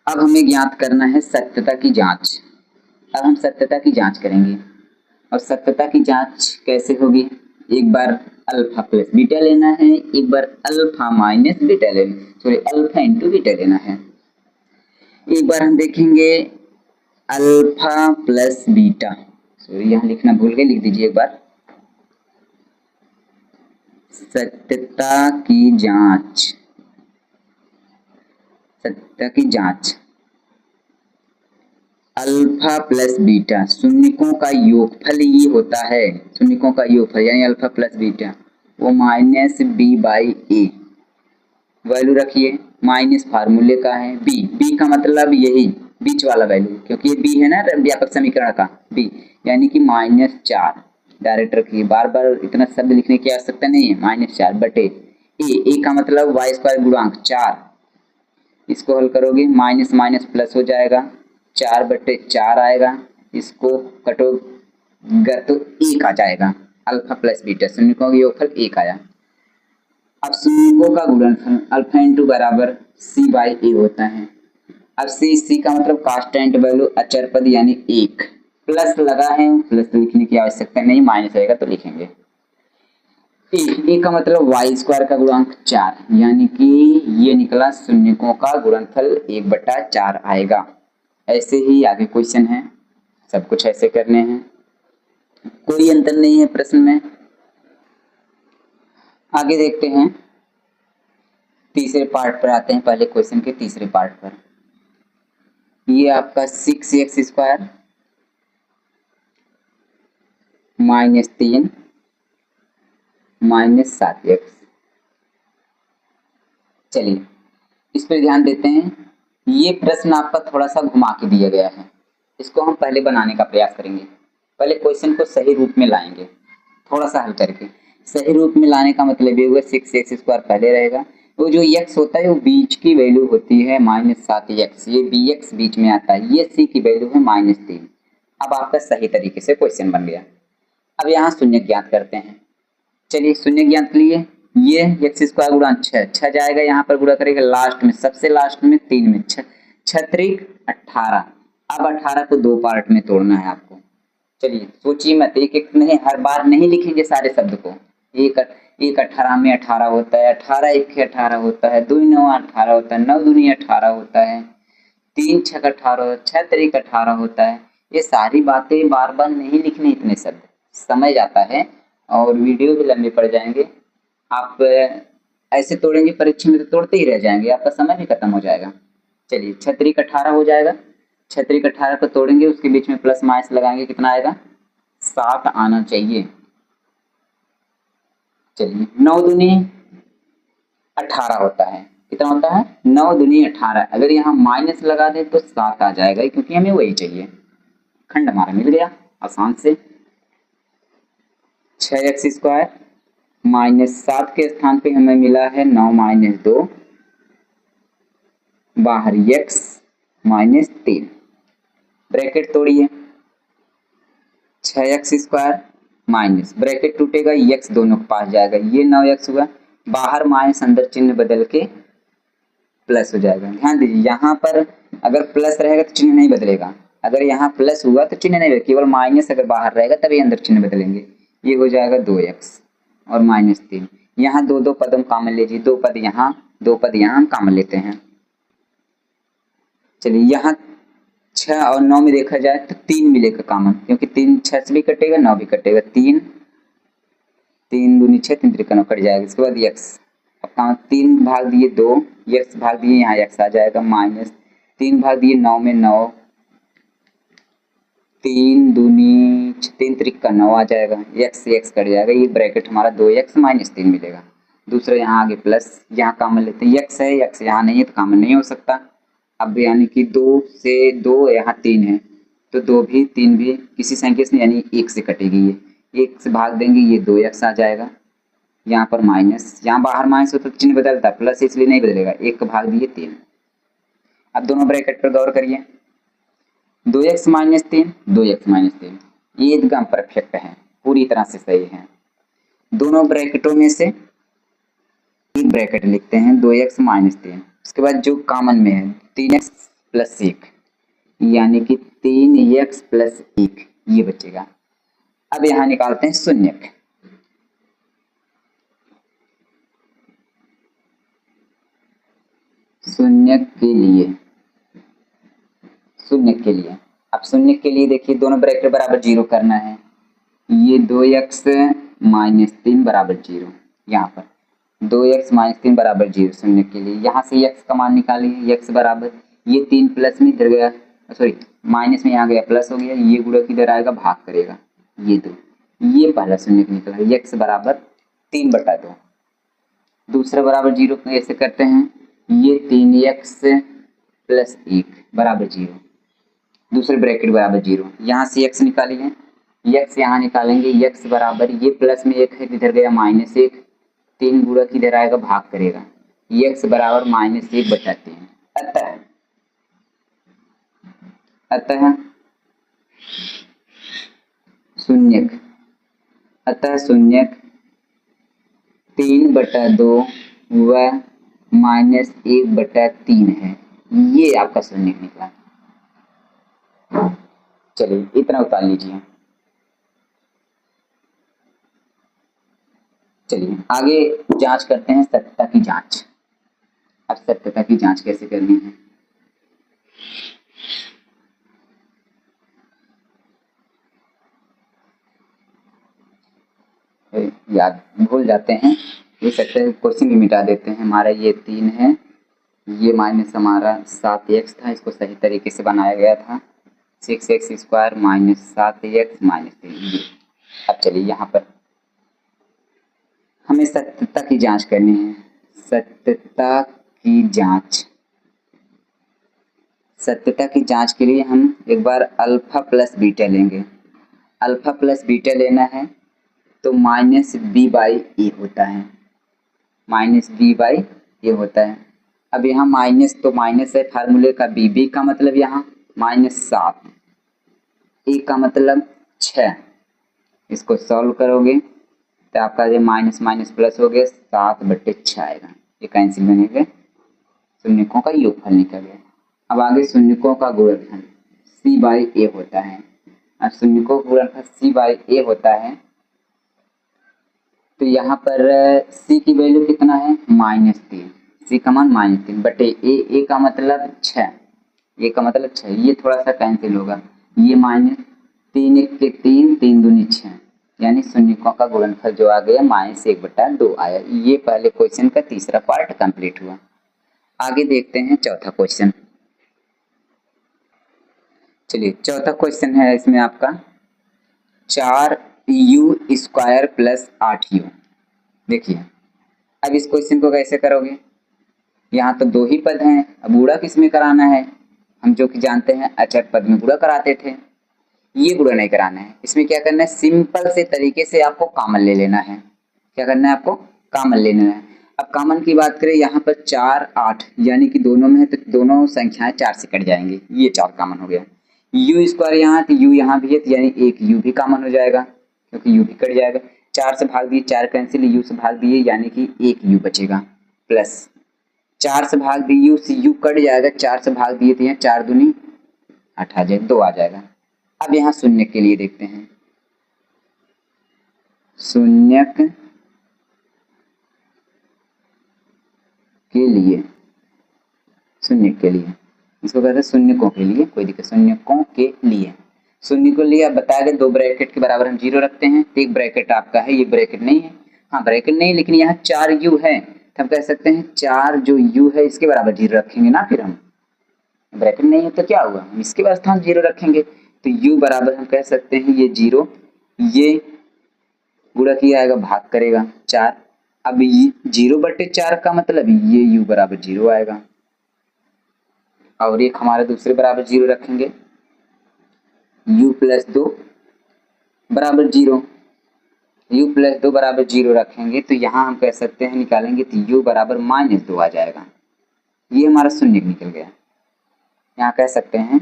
A: अब हमें ज्ञात करना है सत्यता की जांच। अब हम सत्यता की जांच करेंगे, और सत्यता की जांच कैसे होगी, एक बार अल्फा प्लस बीटा लेना है, एक बार अल्फा माइनस बीटा लेना, सॉरी अल्फा इंटू बीटा लेना है। एक बार हम देखेंगे अल्फा प्लस बीटा, सॉरी यहाँ लिखना भूल गए, लिख दीजिए एक बार। सत्यता की जांच, सत्यता की जांच अल्फा प्लस बीटा, शून्यकों का योगफल ये होता है, शून्यकों का योगफल यानी अल्फा प्लस बीटा, वो -b/a। वैल्यू रखिए माइनस फार्मूले का है, बी बी का मतलब यही बीच वाला वैल्यू, क्योंकि ये बी है ना व्यापक समीकरण का बी, यानी कि -4 डायरेक्ट रखिए, बार बार इतना शब्द लिखने की आवश्यकता नहीं है। -4 बटे ए का मतलब वाई स्क्वायर गुणांक 4, इसको हल करोगे माइनस माइनस प्लस हो जाएगा, 4/4 आएगा, इसको कटोगे तो 1 आ जाएगा, अल्फा प्लस बीटा शून्यकों का योगफल 1 आया। अब शून्यकों का गुणनफल अल्फा इंटू बराबर सी बाई ए होता है। अब सी का मतलब कांस्टेंट वैल्यू अचर पद यानी 1, प्लस लगा है प्लस लिखने की आवश्यकता नहीं, माइनस रहेगा तो लिखेंगे। ए का मतलब वाई स्क्वायर का गुणांक 4, यानी कि ये निकला शून्यकों का गुणनफल 1/4 आएगा। ऐसे ही आगे क्वेश्चन है, सब कुछ ऐसे करने हैं, कोई अंतर नहीं है प्रश्न में। आगे देखते हैं, तीसरे पार्ट पर आते हैं, पहले क्वेश्चन के तीसरे पार्ट पर। ये आपका 6x स्क्वायर -3 -7x, चलिए इस पर ध्यान देते हैं। ये प्रश्न आपका थोड़ा सा घुमा के दिया गया है, इसको हम पहले बनाने का प्रयास करेंगे। पहले क्वेश्चन को सही रूप में लाएंगे, थोड़ा सा हल करके। सही रूप में लाने का मतलब ये हुआ 6x स्क्वायर पहले रहेगा, वो जो x होता है वो बीच की वैल्यू होती है -7x, ये bx बीच में आता है, ये c की वैल्यू है -3। अब आपका सही तरीके से क्वेश्चन बन गया। अब यहाँ शून्य ज्ञात करते हैं, चलिए शून्य ज्ञात के लिए ये एक्स स्क्वायर गुणा 6 जाएगा, यहाँ पर गुणा करेगा लास्ट में, सबसे लास्ट में 3 में, 6×3 = 18। अब 18 को 2 पार्ट में तोड़ना है आपको। चलिए सोचिए मत, एक एक नहीं, हर बार नहीं लिखेंगे सारे शब्द को। एक 18 में 18 होता है, 18 1 18 होता है, 2 9 18 होता है, 9 दूनी 18 होता है, 3 6 18, 6 3 18 होता है। ये सारी बातें बार बार नहीं लिखने, इतने शब्द समय जाता है और वीडियो भी लंबे पड़ जाएंगे। आप ऐसे तोड़ेंगे परीक्षा में तो तोड़ते ही रह जाएंगे, आपका समय भी खत्म हो जाएगा। चलिए 6 3 18 हो जाएगा, 6 3 18 को तोड़ेंगे, उसके बीच में प्लस माइनस लगाएंगे, कितना आएगा 7 आना चाहिए। चलिए 9 दूनी 18 होता है, कितना होता है 9 दूनी 18, अगर यहाँ माइनस लगा दे तो 7 आ जाएगा, क्योंकि हमें वही चाहिए। खंड हमारा मिल गया आसान से। 6x स्क्वायर -7 के स्थान पे हमें मिला है 9 - 2, बाहर x -3, ब्रैकेट तोड़िए, 6x स्क्वायर माइनस ब्रैकेट टूटेगा, x दोनों के पास जाएगा, ये 9x हुआ, बाहर माइनस अंदर चिन्ह बदल के प्लस हो जाएगा। ध्यान दीजिए यहाँ पर अगर प्लस रहेगा तो चिन्ह नहीं बदलेगा, अगर यहाँ प्लस हुआ तो चिन्ह नहीं बदलेगा, केवल माइनस अगर बाहर रहेगा तभी अंदर चिन्ह बदलेंगे। ये हो जाएगा 2x और -3, यहाँ 2 पद हम कॉमन लीजिए, 2 पद यहाँ 2 पद यहाँ हम कॉमन लेते हैं। चलिए यहाँ 6 और 9 में देखा जाए तो 3 मिलेगा कॉमन, क्योंकि 3 6 से भी कटेगा 9 भी कटेगा, 3 3 दूनी 6, 3 त्रिक 9 कट जाएगा। इसके बाद x, अब 3 भाग दिए 2, x भाग दिए यहाँ x आ जाएगा, -3 भाग दिए 9 में 9, 3 दूनी 3 त्रिक 9 आ जाएगा, x से x कट जाएगा, ये ब्रैकेट हमारा 2x -3 मिलेगा। दूसरा यहाँ आगे प्लस, यहाँ कॉमन लेते हैं, x है, x यहाँ नहीं है तो कॉमन नहीं हो सकता। अब यानी कि 2 से 2 यहाँ 3 है, तो 2 भी 3 भी किसी संख्या से यानी 1 से कटेगी, ये 1 से भाग देंगे, ये 2x आ जाएगा, यहाँ पर माइनस, यहाँ बाहर माइनस होता तो चिन्ह बदलता, प्लस इसलिए नहीं बदलेगा, 1 का भाग दिए 3। अब दोनों ब्रैकेट पर गौर करिए, 2x -3 2x -3, ये एकदम परफेक्ट है, पूरी तरह से सही है। दोनों ब्रैकेटों में से एक ब्रैकेट लिखते हैं 2x -3, उसके बाद जो कॉमन में है 3x + 1, यानी कि 3x + 1 ये बचेगा। अब यहाँ निकालते हैं शून्यक, शून्यक के लिए अब शून्यक के लिए देखिए दोनों ब्रैकेट बराबर 0 करना है, ये 2x -3 बराबर 0, यहाँ पर 2x -3 बराबर 0 शून्यक के लिए। यहाँ से x का मान निकालिए, x बराबर ये 3 प्लस में इधर गया, सॉरी माइनस में यहाँ गया प्लस हो गया, ये गुणक इधर आएगा भाग करेगा, ये 2, ये पहला शून्यक निकला, x बराबर 3/2। दूसरा बराबर 0 कैसे करते हैं, ये 3x प्लस 1 बराबर 0, दूसरे ब्रैकेट बराबर 0। यहाँ से x निकालिए, x यहाँ निकालेंगे, x बराबर ये प्लस में 1 है, इधर गया -1, 3 गुणा किधर आएगा, भाग करेगा, x बराबर -1 बटा 3। अतः शून्यक, अतः शून्यक 3/2 व -1/3 है, ये आपका शून्यक निकला। चलिए इतना उतार लीजिए। चलिए आगे जांच करते हैं सत्यता की जांच। अब सत्यता की जांच कैसे करनी है, याद भूल जाते हैं, ये सकते हैं क्वेश्चन भी मिटा देते हैं। हमारा ये 3 है, ये माइनस हमारा 7x था, इसको सही तरीके से बनाया गया था, 6x square minus 7x minus 3। अब चलिए यहाँ पर हमें सत्यता की जांच करनी है। सत्यता की जांच, सत्यता की जांच के लिए हम एक बार अल्फा प्लस बीटा लेंगे। अल्फा प्लस बीटा लेना है तो -b/a होता है, -b/a होता है। अब यहाँ माइनस तो माइनस है, फार्मूले का b का मतलब यहाँ -7, a का मतलब 6, इसको सॉल्व करोगे तो आपका ये माइनस माइनस प्लस हो गया, 7/6 आएगा, ये कैंसिल होने के शून्यकों का योगफल निकल गया। अब आगे शून्यकों का गुणनफल c/a होता है। अब शून्यकों का गुणनफल c/a होता है तो यहाँ पर c की वैल्यू कितना है, -3, c का मान -3 बटे a का मतलब 6, a का मतलब 6, ये थोड़ा सा कैंसिल होगा, ये -3 1 के 3, 3 दूनी 6, यानी शून्यकों का गुणनफल जो आ गया -1/2 आया। ये पहले क्वेश्चन का तीसरा पार्ट कंप्लीट हुआ। आगे देखते हैं चौथा क्वेश्चन। चलिए चौथा क्वेश्चन है, इसमें आपका 4u² प्लस 8u। देखिए अब इस क्वेश्चन को कैसे करोगे, यहाँ तो 2 ही पद हैं, अब गुणा किस में कराना है, हम जो कि जानते हैं अचर पद में गुणा कराते थे, ये गुणा नहीं कराना है। इसमें क्या करना है, सिंपल से तरीके से आपको कॉमन ले लेना है। क्या करना है, आपको कॉमन ले लेना है। अब कॉमन की बात करें, यहाँ पर 4 8 यानी कि दोनों में है तो दोनों संख्याएं 4 से कट जाएंगी, ये 4 कॉमन हो गया। u² यहाँ तो u यहाँ भी है तो यानी एक u भी कॉमन हो जाएगा, क्योंकि u भी कट जाएगा। 4 से भाग दिए, 4 कैंसिल, u से भाग दिए यानी कि एक u बचेगा, प्लस 4 से भाग दिए u से u कट जाएगा, 4 से भाग दिए तो यहाँ 4 दूनी 8 आ जाएगा, 2 आ जाएगा। अब यहाँ शून्य के लिए देखते हैं, शून्यक के लिए, शून्य के लिए इसको कहते हैं शून्यकों के लिए, कोई दिक्कत, शून्यकों के लिए, शून्य को लिए। अब बताया गया 2 ब्रैकेट के बराबर हम 0 रखते हैं, तो एक ब्रैकेट आपका है, ये ब्रैकेट नहीं है, हाँ ब्रैकेट नहीं, लेकिन यहाँ 4u है तो हम कह सकते हैं 4 जो u है इसके बराबर 0 रखेंगे ना, फिर हम ब्रैकेट नहीं है तो क्या हुआ, हम इसके स्थान 0 रखेंगे तो u बराबर हम कह सकते हैं ये 0, ये गुणा किया आएगा, भाग करेगा 4। अब 0/4 का मतलब ये u बराबर 0 आएगा, और एक हमारे दूसरे बराबर 0 रखेंगे, u + 2 बराबर 0, u + 2 बराबर 0 रखेंगे तो यहाँ हम कह सकते हैं, निकालेंगे तो u बराबर -2 आ जाएगा, ये हमारा शून्य निकल गया। यहाँ कह सकते हैं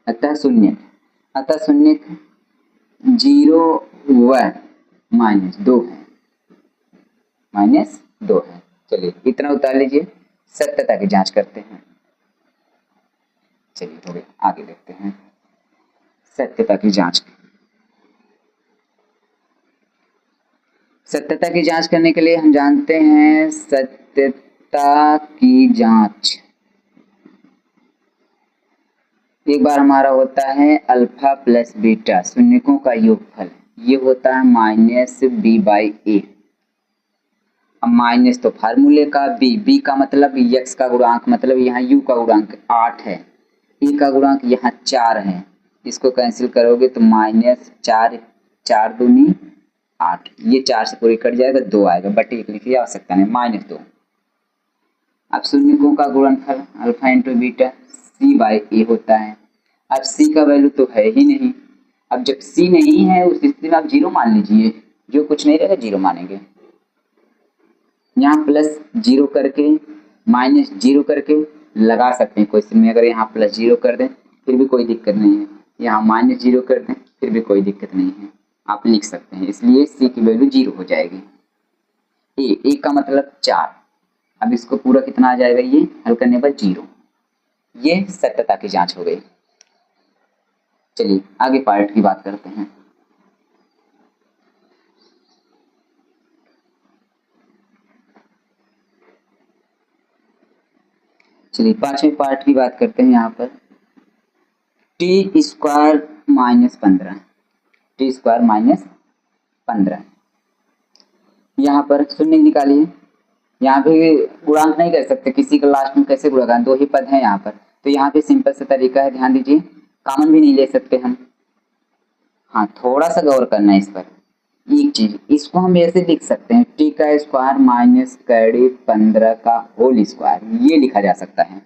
A: अतः शून्य 0 व -2 है, -2 है। चलिए इतना उतार लीजिए, सत्यता की जांच करते हैं। चलिए थोड़े आगे देखते हैं सत्यता की जांच। सत्यता की जांच करने के लिए हम जानते हैं सत्यता की जांच एक बार हमारा होता है अल्फा प्लस बीटा शून्यकों का योगफल, ये होता है -b/a। अब माइनस तो फार्मूले का b का मतलब x का गुणांक, मतलब यहाँ u का गुणांक 8 है, a का गुणांक यहाँ 4 है, इसको कैंसिल करोगे तो -4 4 दूनी 8, ये 4 से पूरी कट जाएगा, 2 आएगा, बट 1 लिखने की आवश्यकता नहीं, -2। अब शून्यकों का गुणनफल alpha into beta C by A होता है। अब सी का वैल्यू तो है ही नहीं, अब जब सी नहीं है उस स्थिति में आप 0 मान लीजिए, जो कुछ नहीं रहेगा 0 मानेंगे। यहाँ +0 करके -0 करके लगा सकते हैं क्वेश्चन में, अगर यहाँ +0 कर दें फिर भी कोई दिक्कत नहीं है, यहाँ -0 कर दें फिर भी कोई दिक्कत नहीं है, आप लिख सकते हैं, इसलिए सी की वैल्यू 0 हो जाएगी। ए का मतलब 4, अब इसको पूरा कितना आ जाएगा, ये हल करने पर 0। ये सत्यता की जांच हो गई। चलिए आगे पार्ट की बात करते हैं। चलिए 5वें पार्ट की बात करते हैं। यहाँ पर t² -15, t² -15, यहाँ पर शून्य निकालिए। यहाँ पे गुणांक नहीं कर सकते, किसी का लास्ट में कैसे गुणा करें, 2 ही पद हैं यहाँ पर, तो यहाँ पे सिंपल सा तरीका है, ध्यान दीजिए, कॉमन भी नहीं ले सकते हम। हाँ, थोड़ा सा गौर करना है इस पर। एक चीज, इसको हम ऐसे लिख सकते हैं, t² -15 का होल स्क्वायर, ये लिखा जा सकता है,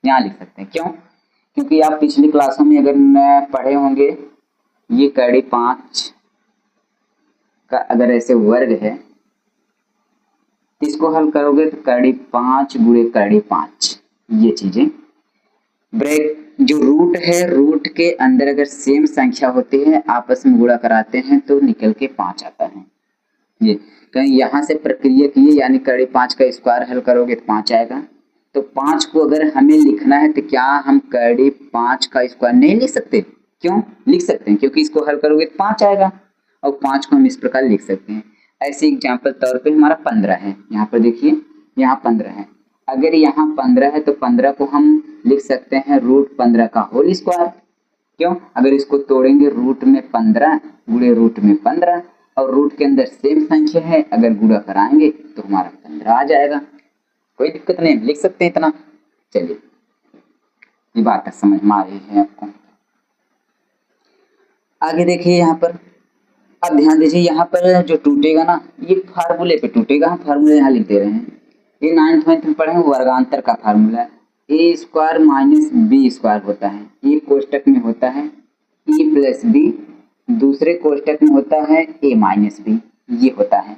A: यहाँ लिख सकते हैं। क्यों? क्योंकि आप पिछली क्लासों में अगर पढ़े होंगे, ये कड़ी 5 का अगर ऐसे वर्ग है, इसको हल करोगे तो कड़ी 5 गुणे कड़ी 5, ये चीजें ब्रेक जो रूट है, रूट के अंदर अगर सेम संख्या होती है, आपस में गुणा कराते हैं तो निकल के 5 आता है। ये कहीं यहाँ से प्रक्रिया की, यानी कड़ी 5 का स्क्वायर हल करोगे तो 5 आएगा। तो 5 को अगर हमें लिखना है तो क्या हम कड़ी 5 का स्क्वायर नहीं लिख सकते? क्यों लिख सकते हैं? क्योंकि इसको हल करोगे तो 5 आएगा, और 5 को हम इस प्रकार लिख सकते हैं। ऐसे एग्जाम्पल तौर पे हमारा 15 है, यहाँ पर देखिए, यहाँ 15 है, अगर यहाँ 15 है तो 15 को हम लिख सकते हैं √15 का होल स्क्वायर। क्यों? अगर इसको तोड़ेंगे, रूट में 15 गुणे रूट में 15, और रूट के अंदर सेम संख्या है, अगर गुणा कराएंगे तो हमारा 15 आ जाएगा, कोई दिक्कत नहीं, लिख सकते हैं इतना। चलिए ये बात समझ में आ रही है आपको। आगे देखिए यहाँ पर, अब ध्यान दीजिए, यहाँ पर जो टूटेगा ना, ये फार्मूले पे टूटेगा, हम फार्मूले यहाँ लिख दे रहे हैं। ये 9th में पढ़े वर्गांतर का फार्मूला, a² - b² होता है, एक कोष्टक में होता है a + b, दूसरे कोष्टक में होता है a - b, ये होता है।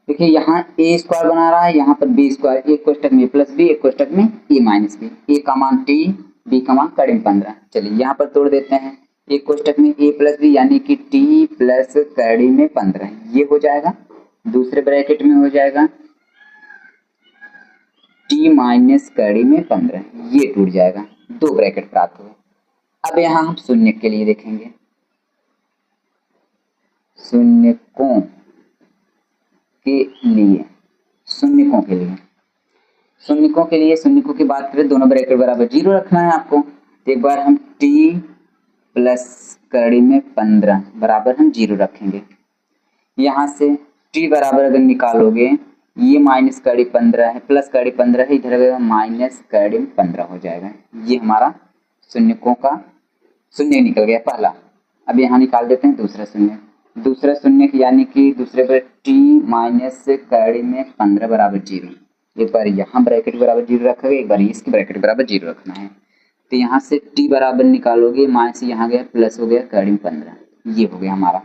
A: देखिए यहाँ a² बना रहा है, यहाँ पर b², एक कोष्टक में a + b, एक कोष्टक में a - b, a का मान t, b का मान कड़ी 15। चलिए यहाँ पर तोड़ देते हैं, एक कोष्टक में a + b यानी कि t प्लस कड़ी में 15, ये हो जाएगा। दूसरे ब्रैकेट में हो जाएगा t - कड़ी में 15, ये टूट जाएगा, 2 ब्रैकेट प्राप्त हुए। अब यहाँ हम शून्य के लिए देखेंगे, शून्यकों के लिए, शून्यकों के लिए, शून्यकों के लिए, शून्यकों की बात करें, दोनों ब्रैकेट बराबर 0 रखना है आपको। तो एक बार हम t प्लस कड़ी में 15 बराबर हम 0 रखेंगे। यहाँ से t बराबर अगर निकालोगे, ये माइनस कड़ी 15 है, प्लस कड़ी 15 है, इधर अगर माइनस कड़ी 15 हो जाएगा। ये हमारा शून्यकों का शून्य निकल गया पहला। अब यहाँ निकाल देते हैं दूसरा शून्य, दूसरा शून्य यानी कि दूसरे पर t माइनस कड़ी में 15 बराबर 0। एक बार यहाँ ब्रैकेट बराबर 0 रखोगे, एक बार इसके ब्रैकेट बराबर 0 रखना है। तो यहाँ से t बराबर निकालोगे, माइनस यहाँ गया, प्लस हो गया कड़ी में 15, ये हो गया हमारा।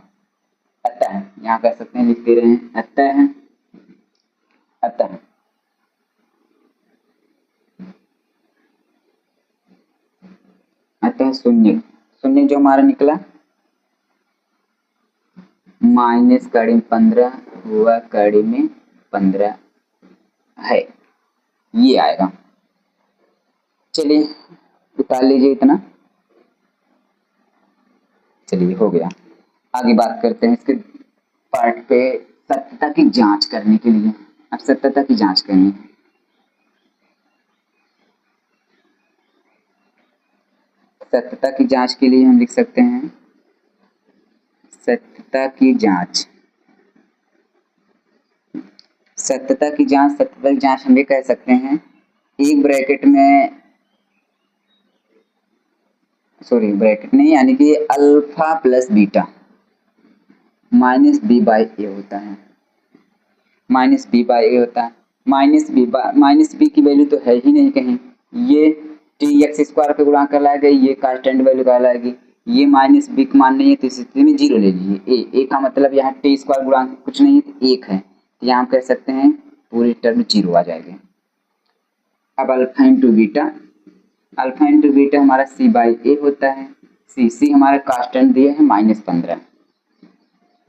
A: अतः यहाँ कर सकते हैं, लिख दे रहे हैं, अतः शून्य, शून्य जो हमारा निकला माइनस कड़ी में 15 हुआ कड़ी में 15 है, ये आएगा। चलिए उतार लीजिए इतना, चलिए हो गया। आगे बात करते हैं इसके पार्ट पे, सत्यता की जांच करने के लिए। अब सत्यता की जांच करनी है, सत्यता की जांच के लिए हम लिख सकते हैं, सत्यता की जांच, सत्यता की जांच, सत्यता की जांच हम ये कह सकते हैं, एक ब्रैकेट में, सॉरी ब्रैकेट नहीं, यानी कि alpha plus beta, minus B by A होता है, माइनस बी बाई ए होता है। माइनस बी की वैल्यू तो है ही नहीं कहीं, ये टी एक्स स्क्वायर पे गुणा कहलाएगा, ये कांस्टेंट वैल्यू कहलाएगी, ये माइनस बी का मान नहीं है तो इस स्थिति में जीरो ले लीजिए। ए का मतलब यहाँ टी स्क्वायर गुणांक कुछ नहीं है तो एक है, तो यहाँ हम कह सकते हैं पूरी टर्म जीरो आ जाएगी। अब अल्फा इंटू बीटा हमारा सी बाई ए होता है, सी हमारा कांस्टेंट दिया है -15,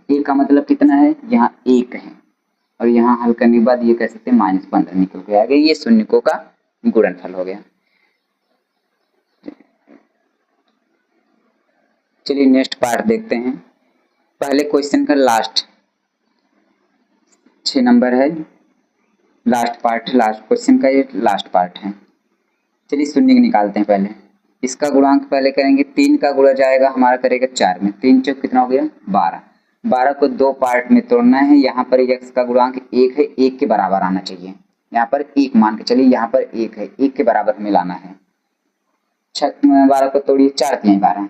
A: ए का मतलब कितना है, यहाँ एक है, और यहाँ हल करने के बाद ये कह सकते हैं -15 निकल के आ गया, ये शून्यकों का गुणनफल हो गया। चलिए नेक्स्ट पार्ट देखते हैं। पहले क्वेश्चन का लास्ट 6 नंबर है, लास्ट पार्ट, लास्ट क्वेश्चन का ये लास्ट पार्ट है। चलिए शून्य निकालते हैं। पहले इसका गुणांक पहले करेंगे, 3 का गुणा जाएगा हमारा करेगा 4 में, 3 चौक कितना हो गया 12, 12 को 2 पार्ट में तोड़ना है। यहाँ पर x का गुणांक 1 है, 1 के बराबर आना चाहिए, यहाँ पर 1 मान के चलिए, यहाँ पर 1 है, 1 के बराबर हमें लाना है। 12 को तोड़िए, 4 तिहाई 12,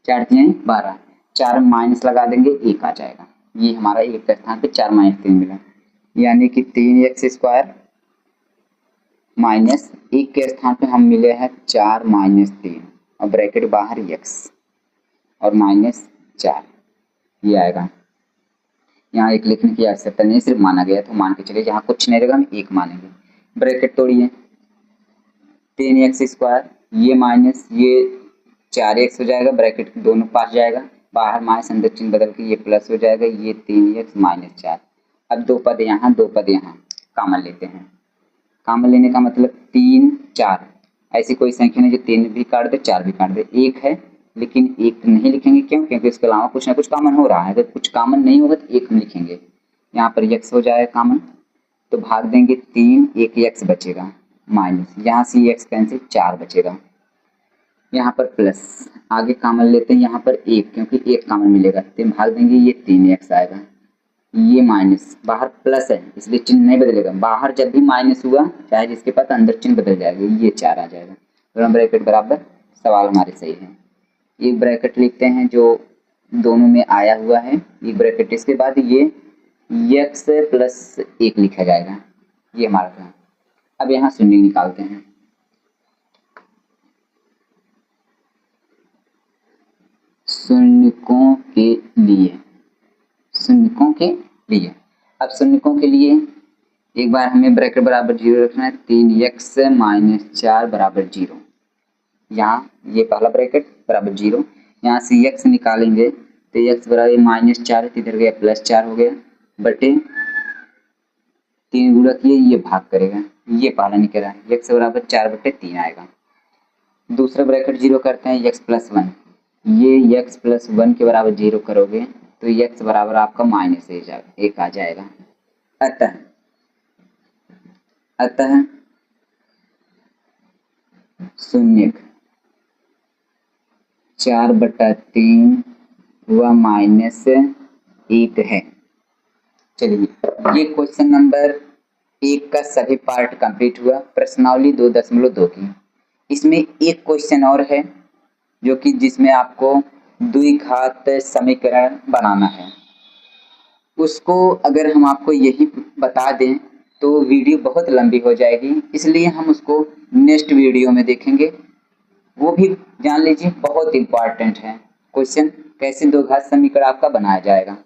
A: 4 तिहाई 12, 4 माइनस लगा देंगे 1 आ जाएगा, ये हमारा 1 के स्थान पे 4 - 3 मिला, यानी कि 3x स्क्वायर माइनस 1 के स्थान पे हम मिले हैं 4 - 3 और ब्रैकेट बाहर x और -4, ये आएगा। यहाँ 1 लिखने की आवश्यकता नहीं, सिर्फ माना गया तो मान के चलिए, जहाँ कुछ नहीं रहेगा हम 1 मानेंगे। ब्रैकेट तोड़िए, 3x स्क्वायर ये माइनस ये 4x हो जाएगा, ब्रैकेट दोनों पास जाएगा, बाहर माइनस अंदर चिन्ह बदल के ये प्लस हो जाएगा, ये 3x -4। अब 2 पद यहाँ 2 पद यहाँ कॉमन लेते हैं, कॉमन लेने का मतलब 3 4, ऐसी कोई संख्या नहीं जो 3 भी काट दे 4 भी काट दे, 1 है लेकिन 1 नहीं लिखेंगे, क्यों, क्योंकि इसके अलावा कुछ ना कुछ कॉमन हो रहा है, अगर कुछ कॉमन नहीं होगा तो 1 हम लिखेंगे। यहाँ पर x हो जाएगा कॉमन, तो भाग देंगे 3, 1 x बचेगा माइनस, यहाँ से x कैंसिल 4 बचेगा, यहाँ पर प्लस, आगे कॉमन लेते हैं, यहाँ पर 1 क्योंकि 1 कॉमन मिलेगा, तो भाग देंगे, ये 3x आएगा, ये माइनस, बाहर प्लस है इसलिए चिन्ह नहीं बदलेगा, बाहर जब भी माइनस हुआ चाहे जिसके पास अंदर चिन्ह बदल जाएगा, ये 4 आ जाएगा, दोनों ब्रैकेट बराबर, सवाल हमारे सही है। एक ब्रैकेट लिखते हैं जो दोनों में आया हुआ है, एक ब्रैकेट, इसके बाद ये x + 1 लिखा जाएगा, ये हमारा था। अब यहाँ शून्य निकालते हैं, शून्यकों के लिए, शून्यकों के लिए, अब शून्यकों के लिए एक बार हमें ब्रैकेट बराबर 0 रखना है, 3x - 4 बराबर 0, यहाँ ये पहला ब्रैकेट बराबर 0, यहाँ से x निकालेंगे तो x बराबर -4 है, इधर गया +4 हो गया, बटे 3 गुणा किए, ये भाग करेगा, ये पहला निकला, x बराबर 4/3 आएगा। दूसरा ब्रैकेट 0 करते हैं, x + 1, ये x + 1 के बराबर 0 करोगे तो x बराबर आपका -1 आ जाएगा। अतः शून्य 4/3 व -1 है। चलिए ये क्वेश्चन नंबर 1 का सभी पार्ट कंप्लीट हुआ, प्रश्नावली 2.2 की। इसमें एक क्वेश्चन और है जो कि जिसमें आपको द्विघात समीकरण बनाना है, उसको अगर हम आपको यही बता दें तो वीडियो बहुत लंबी हो जाएगी, इसलिए हम उसको नेक्स्ट वीडियो में देखेंगे। वो भी जान लीजिए बहुत इम्पोर्टेंट है क्वेश्चन, कैसे द्विघात समीकरण आपका बनाया जाएगा।